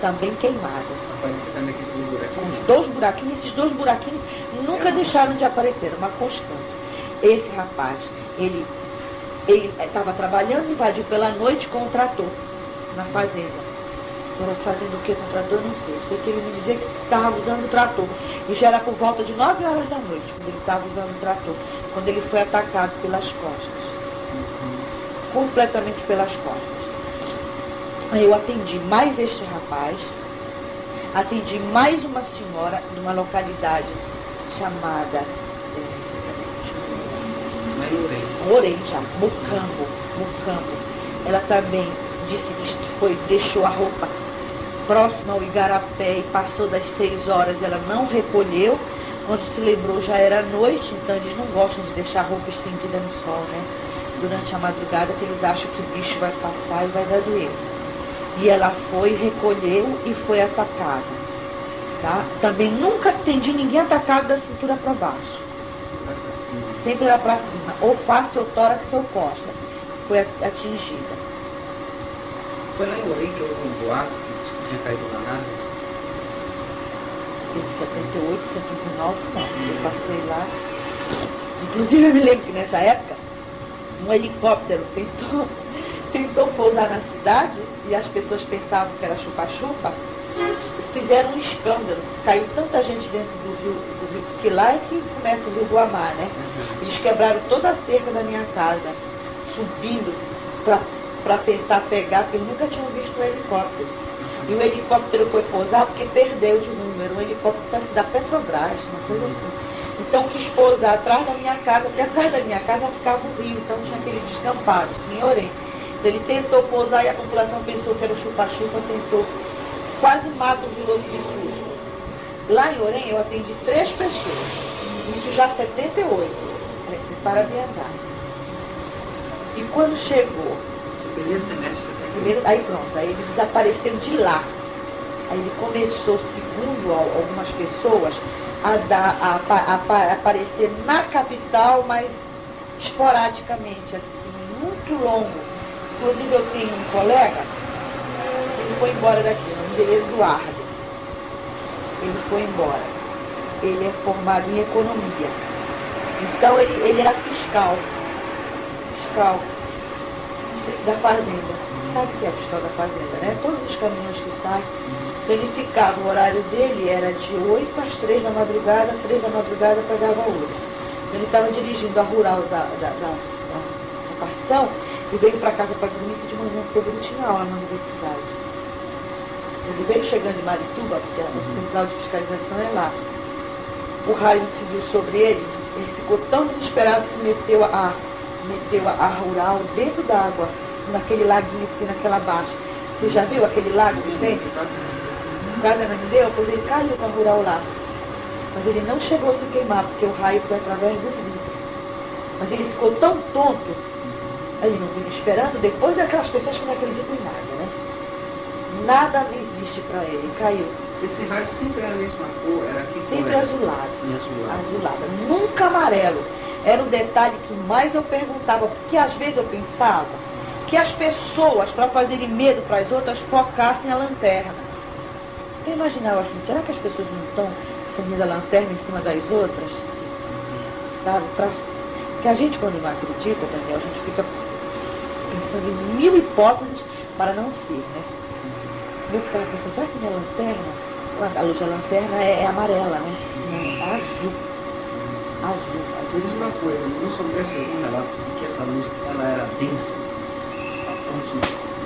Também queimado. Apareceu também aqueles buraquinhos? Os 2 buraquinhos, esses 2 buraquinhos nunca deixaram de aparecer, uma constante. Esse rapaz, ele estava trabalhando, invadiu pela noite com o trator na fazenda. Era fazendo o que com o trator? Não sei. Sei que ele me dizia que estava usando o trator. E já era por volta de 9 horas da noite, quando ele estava usando o trator. Quando ele foi atacado pelas costas. Completamente pelas costas. Aí eu atendi mais este rapaz, atendi mais uma senhora de uma localidade chamada Orelha, Mucambo. Ela também disse que deixou a roupa próxima ao igarapé e passou das 6 horas, ela não recolheu. Quando se lembrou já era noite, então eles não gostam de deixar a roupa estendida no sol, né? Durante a madrugada, que eles acham que o bicho vai passar e vai dar doença. E ela foi, recolheu e foi atacada. Tá? Também nunca atendi ninguém atacado da cintura para baixo. Sempre era para cima, ou face, ou tórax, ou costa. Foi atingida. Foi lá em Orem que houve um boato que tinha caído na nave? Em 78, 79, não. Eu passei lá. Inclusive, eu me lembro que nessa época, um helicóptero tentou pousar na cidade e as pessoas pensavam que era chupa-chupa. Fizeram um escândalo. Caiu tanta gente dentro do rio, que lá é que começa o rio Guamá, né? Eles quebraram toda a cerca da minha casa, subindo para tentar pegar, porque eles nunca tinham visto um helicóptero. E o helicóptero foi pousar porque perdeu de número. Um helicóptero da Petrobras, uma coisa assim. Então quis pousar atrás da minha casa, porque atrás da minha casa ficava o rio, então tinha aquele descampado, assim, em Orem. Ele tentou pousar e a população pensou que era o chupa-chupa, tentou, quase mata o piloto de susto. Lá em Orem eu atendi 3 pessoas, isso já 78, para viajar. E quando chegou, primeiro semestre de 78. aí pronto, aí ele desapareceu de lá. Aí ele começou, segundo algumas pessoas, a aparecer na capital, mas esporadicamente, assim, muito longo. Inclusive eu tenho um colega, ele foi embora daqui, o nome dele é Eduardo. Ele foi embora. Ele é formado em economia. Então ele era fiscal da fazenda. Sabe o que é fiscal da fazenda, né? Todos os caminhões que saem. Então ele ficava, o horário dele era de 8 às 3 da madrugada, 3 da madrugada pegava ouro. Ele estava dirigindo a rural da repartição e veio para casa para dormir, que de manhã cedo ele tinha aula na universidade. Ele veio chegando de Marituba, porque a central de fiscalização é lá. O raio incidiu sobre ele, ele ficou tão desesperado que meteu a rural dentro d'água, naquele laguinho que tem naquela baixa. Você já viu aquele lago que tem? Casa não deu, pois ele caiu com a rural lá. Mas ele não chegou a se queimar, porque o raio foi através do vidro. Mas ele ficou tão tonto, ele não vinha esperando, depois daquelas pessoas que não acreditam em nada, né? Nada existe para ele, caiu. Esse raio sempre era a mesma cor, era que sempre azulado. Nunca amarelo. Era o detalhe que mais eu perguntava, porque às vezes eu pensava que as pessoas, para fazerem medo para as outras, focassem a lanterna. Eu imaginava assim, será que as pessoas não estão acendendo a lanterna em cima das outras? Sabe? Porque a gente, quando não acredita, Daniel, a gente fica pensando em 1000 hipóteses para não ser, né? Eu ficava pensando, será que minha lanterna, a luz da lanterna é amarela, né? Não, é azul. Às vezes uma coisa, não soubesse algum relato de que essa luz ela era densa, a ponto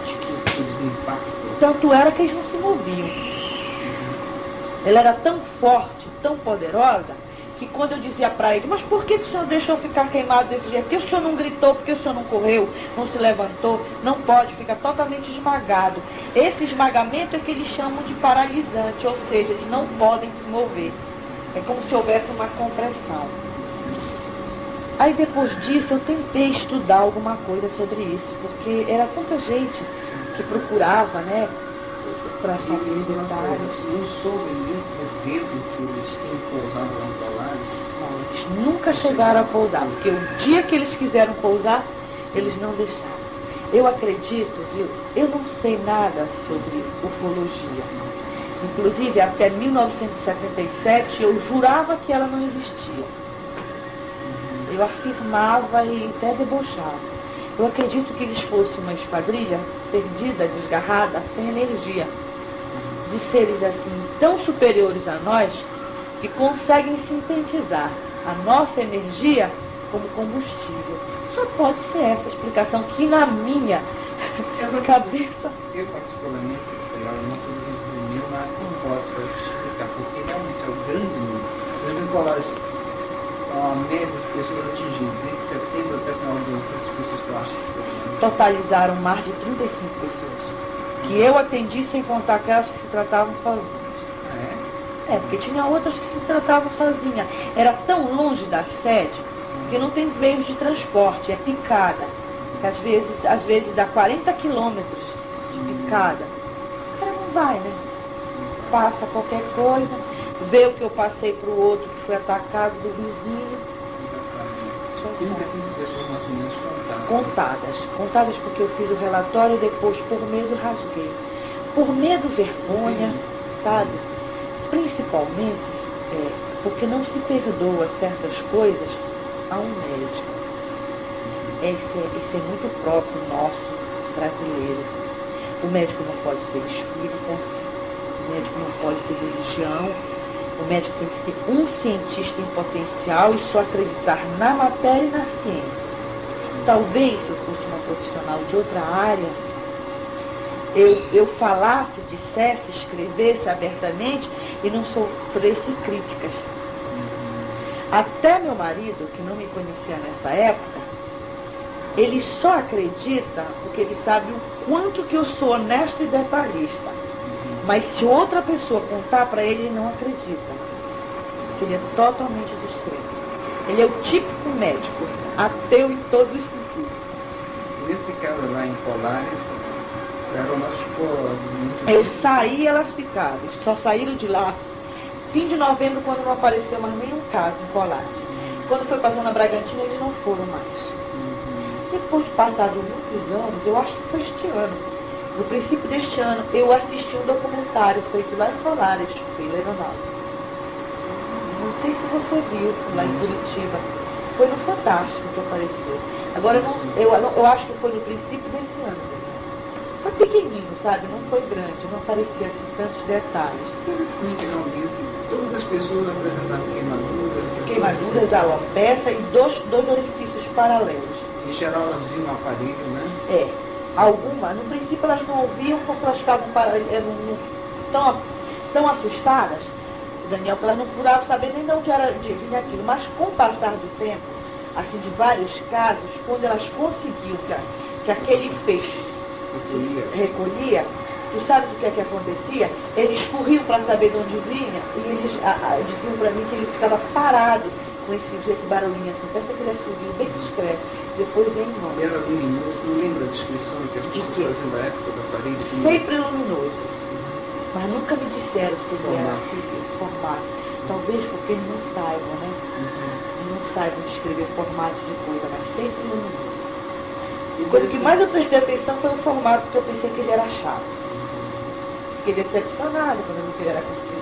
de que os impactos. Tanto era que eles não se moviam. Ela era tão forte, tão poderosa, que quando eu dizia para ele, mas por que o senhor deixou ficar queimado desse jeito? Por que o senhor não gritou? Por que o senhor não correu? Não se levantou? Não pode, fica totalmente esmagado. Esse esmagamento é que eles chamam de paralisante, ou seja, eles não podem se mover. É como se houvesse uma compressão. Aí depois disso eu tentei estudar alguma coisa sobre isso, porque era tanta gente que procurava, né, para saber os detalhes. Não soube nem o tempo que eles tinham pousado lá em Polaris. Não, eles nunca chegaram a pousar, porque o dia que eles quiseram pousar, Eles não deixaram. Eu acredito, viu? Eu não sei nada sobre ufologia. Inclusive, até 1977, eu jurava que ela não existia. Eu afirmava e até debochava. Eu acredito que eles fossem uma esquadrilha perdida, desgarrada, sem energia. De seres assim tão superiores a nós, que conseguem sintetizar a nossa energia como combustível. Só pode ser essa explicação que na minha cabeça... Eu particularmente, sei lá, eu não estou dizendo nenhuma hipótese para explicar, porque realmente é o grande número. Por exemplo, em Colares, a média de pessoas atingidas desde setembro até o final do ano, quantas pessoas que eu acho que totalizaram mais de 35 pessoas. Que eu atendi sem contar aquelas que se tratavam sozinhas. Porque tinha outras que se tratavam sozinhas. Era tão longe da sede que não tem meios de transporte, é picada. Que às vezes dá 40 quilômetros de picada. O cara não vai, né? Passa qualquer coisa, vê o que eu passei para o outro que foi atacado do vizinho. 35 pessoas mais ou menos Contadas porque eu fiz o relatório e depois, por medo, rasguei. Por medo, vergonha, sabe? Principalmente porque não se perdoa certas coisas a um médico. Isso é muito próprio nosso, brasileiro. O médico não pode ser espírita, o médico não pode ter religião, o médico tem que ser um cientista em potencial e só acreditar na matéria e na ciência. Talvez, se eu fosse uma profissional de outra área, eu falasse, dissesse, escrevesse abertamente e não sofresse críticas. Até meu marido, que não me conhecia nessa época, ele só acredita porque ele sabe o quanto que eu sou honesto e detalhista. Mas se outra pessoa contar para ele, ele não acredita. Porque ele é totalmente descrente. Ele é o típico médico, ateu em todos os sentidos. Nesse caso lá em Colares, o aeronáutico ficou muito... Eu saí e elas ficaram. Só saíram de lá fim de novembro, quando não apareceu mais nenhum caso em Colares. Quando foi passando a Bragantina, eles não foram mais. Depois de passados muitos anos, eu acho que foi este ano, no princípio deste ano, eu assisti um documentário feito lá em Colares, pela aeronáutica. Não sei se você viu, lá em Curitiba. Foi no Fantástico que apareceu. Agora, eu acho que foi no princípio desse ano. Foi pequenininho, sabe? Não foi grande, não aparecia assim tantos detalhes. Interessante, realmente. Todas as pessoas apresentavam queimaduras. Queimaduras, alopecia e dois orifícios paralelos. Em geral, elas viam um aparelho, né? Algumas. No princípio, elas não ouviam porque elas estavam tão assustadas, Daniel, que elas não procuravam saber nem de onde era de vir aquilo. Mas com o passar do tempo, assim, de vários casos, quando elas conseguiam que aquele feixe recolhia, tu sabe o que é que acontecia? Eles corriam para saber de onde vinha e eles diziam para mim que ele ficava parado com esse barulhinho assim, pensa que ele assobio bem discreto, depois ia embora. Era luminoso, não lembra a descrição que as pessoas faziam da época do aparelho? Sempre luminoso, mas nunca me disseram se ele era assim, formato. Talvez porque eles não saibam, né? Eles não saibam descrever formato de coisa, mas sempre luminoso. E a coisa que mais eu prestei atenção foi o formato, porque eu pensei que ele era chato. Fiquei decepcionado quando eu vi que ele era complicado.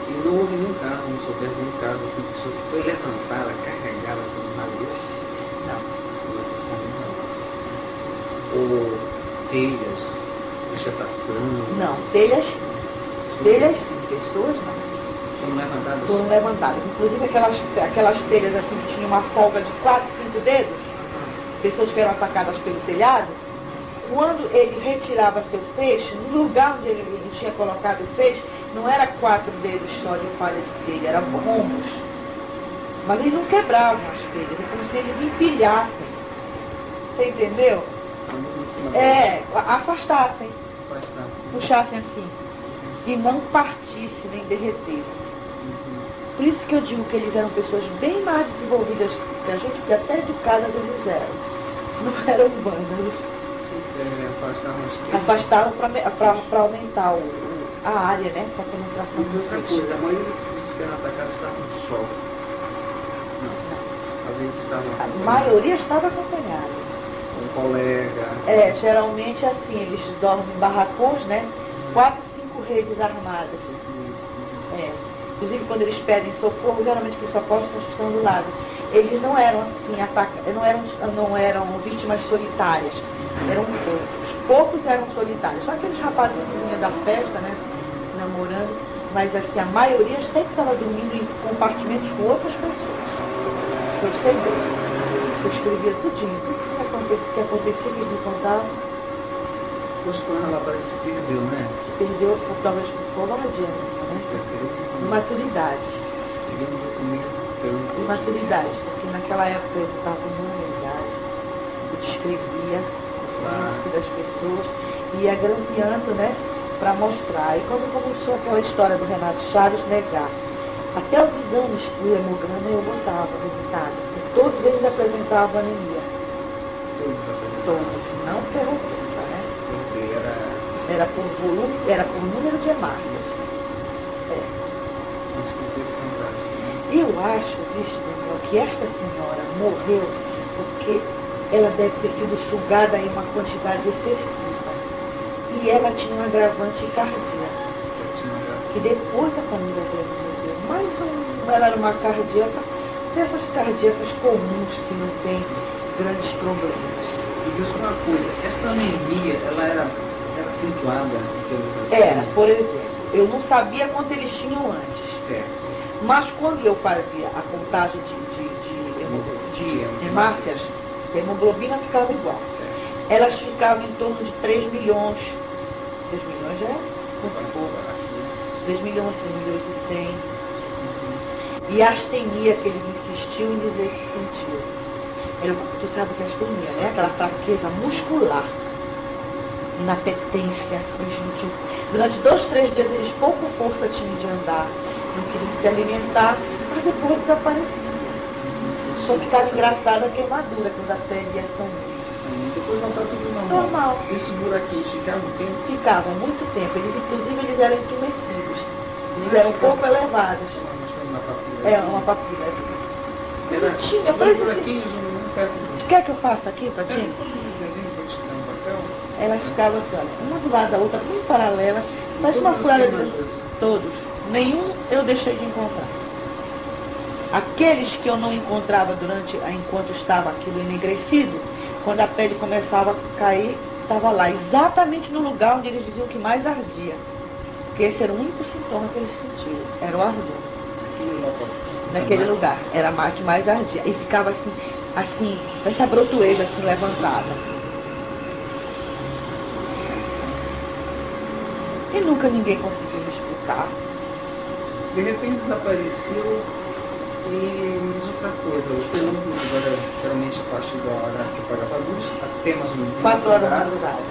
E não houve nenhum caso, não soubesse nenhum caso assim, que pessoa foi levantada, carregada por um raio? Não. Ou telhas, vegetação? Não, telhas sim, pessoas não. Foram levantadas. Inclusive aquelas telhas assim que tinham uma folga de 4, 5 dedos, pessoas que eram atacadas pelo telhado, quando ele retirava seu feixe, no lugar onde ele tinha colocado o feixe, não era 4 dedos só de falha de telha, eram rombos. Mas eles não quebravam as telhas, é como se eles empilhassem. Você entendeu? Afastassem. Puxassem assim. E não partissem nem derretessem. Por isso que eu digo que eles eram pessoas bem mais desenvolvidas que a gente, que até educadas eles eram. Não eram vândalos. Afastaram para aumentar a área, né? Para a penetração do outra coisa, a maioria dos que eram atacados estavam no sol. Não. Às vezes estavam a maioria estava acompanhada. colega. Geralmente assim, eles dormem em barracões, né? 4, 5 redes armadas. Inclusive quando eles pedem socorro, geralmente os socorros são os que estão do lado. Eles não eram assim, não eram vítimas solitárias. Eram poucos. Poucos eram solitários. Só aqueles rapazinhos que vinham da festa, né? Namorando. Mas assim, a maioria sempre estava dormindo em compartimentos com outras pessoas. Eu sei bem. Eu escrevia tudinho, tudo que acontecia, que eles me contavam. Depois foi um relatório que se perdeu, né? Perdeu, talvez por covardia, né? Imaturidade. Peguei um documento tanto. Imaturidade, porque naquela época eu estava com humanidade, eu descrevia o físico das pessoas e ia grampeando, né? Para mostrar. E quando começou aquela história do Renato Chaves negar, até os exames do hemograma eu botava resultado, porque todos eles apresentavam anemia. Todos apresentavam? Todos, não ferrotura, né? Era por volume, era por número de hemácias. Isso que foi fantástico, né? Eu acho, Daniel, que esta senhora morreu porque ela deve ter sido sugada em uma quantidade excessiva. E ela tinha um agravante cardíaco. Que depois a família dela morreu. Mas ela era uma cardíaca, dessas cardíacas comuns que não tem grandes problemas. E diz uma coisa, essa anemia, ela era acentuada em termos assim? Era, por exemplo, eu não sabia quanto eles tinham antes. Certo. Mas quando eu fazia a contagem de hemácias, a hemoglobina ficava igual. Certo. Elas ficavam em torno de 3 milhões. 3 milhões já é muito pouco. 3 milhões, 3.800. E a astenia que eles insistiam em dizer que sentiu. Tu sabe que a astenia, né? Aquela fraqueza muscular, inapetência. Durante 2, 3 dias eles pouco força tinham de andar, não queriam se alimentar, mas depois desapareciam. Só ficava engraçada a queimadura quando a pele ia sumir. Depois voltava tudo normal. Normal. Esses buraquinhos ficavam tempo? Ficavam muito tempo. Inclusive eles eram entumecidos. Eles eram um pouco elevados. Uma papila. Tinha buraquinhos perto do... Quer que eu faça aqui pra ti? Elas ficavam assim, olha, uma do lado da outra, bem paralelas, mas uma colher de... Todos. Nenhum eu deixei de encontrar. Aqueles que eu não encontrava enquanto estava aquilo enegrecido, quando a pele começava a cair, estava lá, exatamente no lugar onde eles diziam que mais ardia. Porque esse era o único sintoma que eles sentiam, era o ardor. Naquele lugar, era a que mais ardia. E ficava assim, essa brotoeja assim levantada. E nunca ninguém conseguiu me explicar. De repente desapareceu. E me diz outra coisa, o período agora, geralmente a partir da hora que pagava a luz, até mais ou menos 4 horas da madrugada.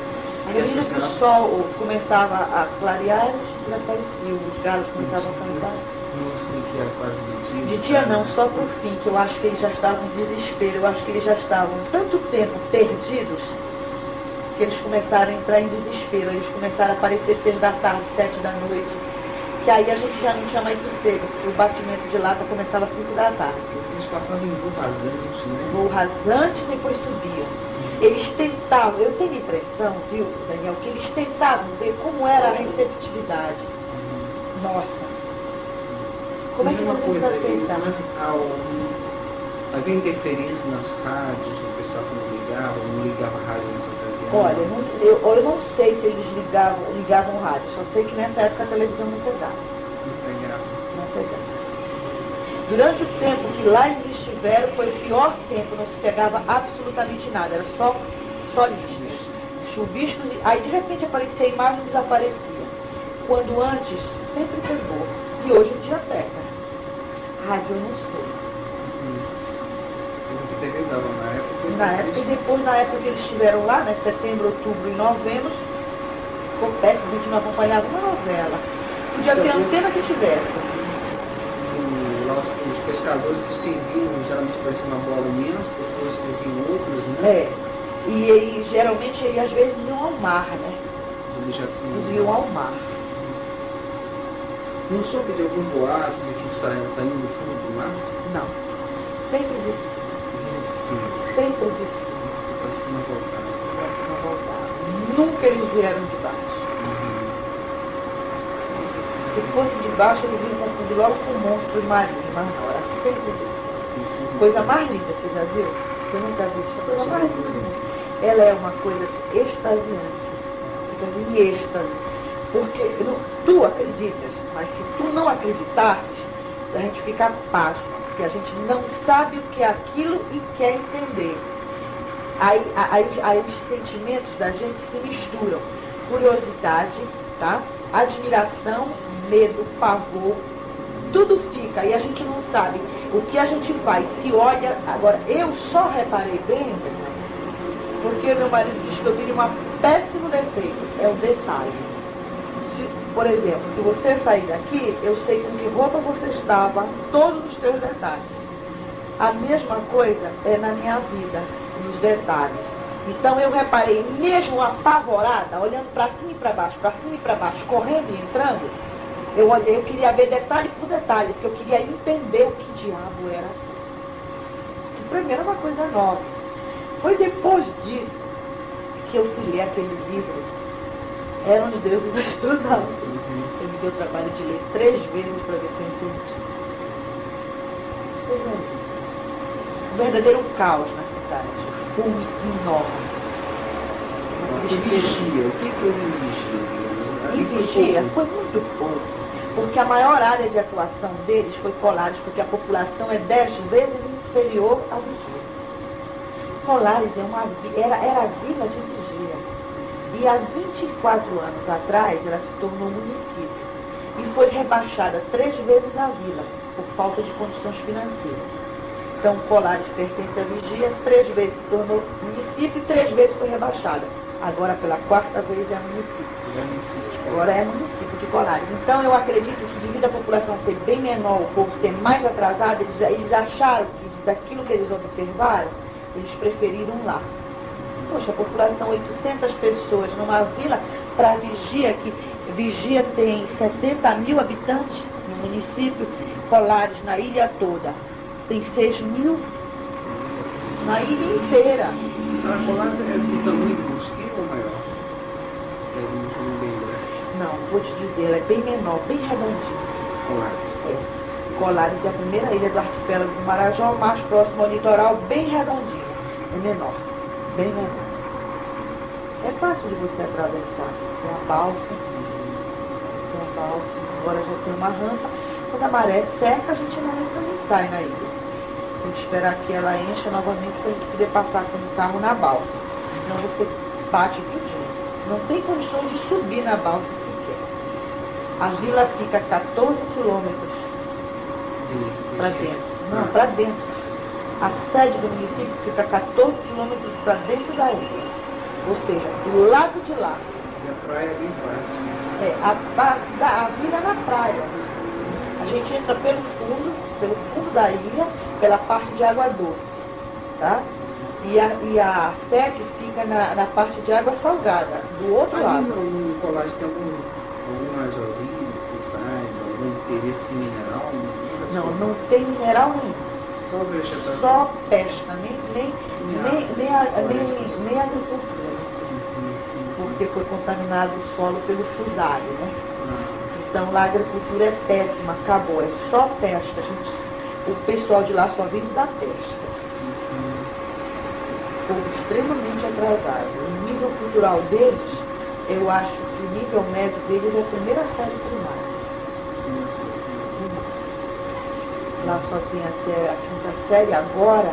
À medida que o sol começava a clarear, desaparecia, os galos começavam a cantar. Não sei que era quase de dia. De dia não, só por fim, que eu acho que eles já estavam em desespero, eu acho que eles já estavam tanto tempo perdidos, que eles começaram a entrar em desespero, eles começaram a aparecer 6 da tarde, 7 da noite. Que aí a gente já não tinha mais sossego, porque o batimento de lata começava às 5 da tarde. Eles passavam em voo rasante, né? Voo rasante, depois subiam. Eles tentavam, eu tenho a impressão, viu, Daniel, que eles tentavam ver como era a receptividade. Nossa. Como é que nós vamos aceitar? Havia interferência nas rádios, o pessoal que não ligava a rádio nessa ocasião? Olha, eu não sei se eles ligavam rádio, só sei que nessa época a televisão não pegava. Não pegava. Durante o tempo que lá eles estiveram, foi o pior tempo, não se pegava absolutamente nada, era só listas, chuviscos, aí de repente aparecia a imagem e desaparecia. Quando antes, sempre pegou, e hoje em dia pega. Rádio eu não sei. Na época, e depois, na época que eles estiveram lá, né, setembro, outubro e novembro, ficou péssimo, a gente não acompanhava uma novela. Podia ter antena que tivesse. Os pescadores estendiam, geralmente parecia uma bola imensa, depois serviam outras, né? E geralmente, às vezes iam ao mar, né? Eles iam ao mar. Não soube de algum boato de que saindo do fundo do mar? Não. Sempre de cima. Sempre de cima. Para cima voltar. Para cima voltar. Nunca eles vieram de baixo. Se fosse de baixo, eles iam confundir logo com monstros marinhos, mas não, era sempre de coisa mais linda, você já viu? Você nunca viu? A coisa mais linda. Ela é uma coisa extasiante. Fica em êxtase. Porque tu acreditas, mas se tu não acreditasses, a gente fica pasmo, porque a gente não sabe o que é aquilo e quer entender. Aí os sentimentos da gente se misturam. Curiosidade, tá? Admiração, medo, pavor, tudo fica. E a gente não sabe o que a gente faz. Se olha, agora, eu só reparei bem, porque meu marido diz que eu tenho um péssimo defeito, é o detalhe. Por exemplo, se você sair daqui, eu sei com que roupa você estava, todos os teus detalhes. A mesma coisa é na minha vida, nos detalhes. Então eu reparei, mesmo apavorada, olhando para cima e para baixo, correndo e entrando, eu olhei, eu queria ver detalhe por detalhe, porque eu queria entender o que diabo era. Para mim era uma coisa nova. Foi depois disso que eu fui ler aquele livro, Eram os Deuses Astronautas. Eu me deu o trabalho de ler 3 vezes para ver se eu entendi. Um verdadeiro caos na cidade. Enorme. Vigia. O que houve em vigia? Foi muito pouco. Porque a maior área de atuação deles foi Colares, porque a população é 10 vezes inferior a Vigia. Colares era a vila de Vigia. E há 24 anos atrás ela se tornou município. E foi rebaixada 3 vezes a vila, por falta de condições financeiras. Então, Colares pertence à Vigia, 3 vezes se tornou município e 3 vezes foi rebaixada. Agora, pela 4ª vez, é município. Agora é município de Colares. Então, eu acredito que, devido à população ser bem menor, o povo ser mais atrasado, eles acharam que, daquilo que eles observaram, eles preferiram lá. Poxa, a população, 800 pessoas numa vila, para Vigia, que Vigia tem 70 mil habitantes no município, Colares, na ilha toda, tem 6 mil na ilha inteira. A Colares é do tamanho do Mosquito ou maior? Não, vou te dizer, ela é bem menor, bem redondinha. Colares. Colares é a primeira ilha do arquipélago do Marajó, mais próximo ao litoral, bem redondinha. É menor, bem menor. É fácil de você atravessar. Tem a balsa, agora já tem uma rampa. Quando a maré seca, a gente não entra nem sai na ilha. Tem que esperar que ela encha novamente para a gente poder passar com o carro na balsa. Senão você bate tudinho. Não tem condições de subir na balsa sequer. A vila fica 14 quilômetros para dentro. Não, para dentro. A sede do município fica 14 quilômetros para dentro da ilha. Ou seja, do lado de lá. E a praia é bem fácil. A vila é na praia. A gente entra pelo fundo da ilha, pela parte de água doce, tá? E a sede fica na parte de água salgada, do outro lado. No Colares tem algum marjozinho, você sabe, algum interesse mineral? Não tem mineral nenhum. Só pesca, nem agricultura. Porque foi contaminado o solo pelo fusário, né? Então lá a agricultura é péssima, acabou, é só pesca. O pessoal de lá só vive da pesca. Povo extremamente atrasado. O nível cultural deles, eu acho que o nível médio deles é a primeira série primária. Lá só tem até a 5ª série agora,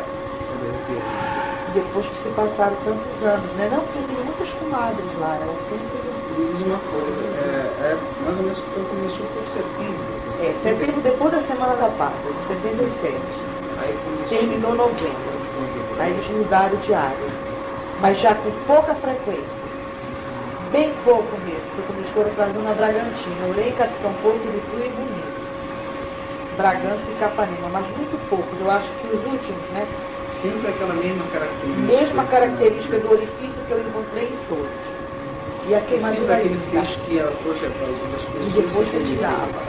depois que se passaram tantos anos, né? Não, porque tem muitas comadres lá, elas sempre... Me diz uma coisa, mais ou menos quando começou foi setembro. Setembro depois da Semana da Páscoa, de 77. Aí terminou novembro. Aí eles mudaram de área. Mas já com pouca frequência. Bem pouco mesmo, porque quando eles foram para a Zona Bragantina, Orei, Capitão Porto, Ibitu e Bonito. Bragança e Capanema, mas muito poucos. Eu acho que os últimos, né? Sempre aquela mesma característica. Mesma característica do orifício que eu encontrei em todos. E a queimadura aquele peixe que ia projetar as outras pessoas. E depois retirava.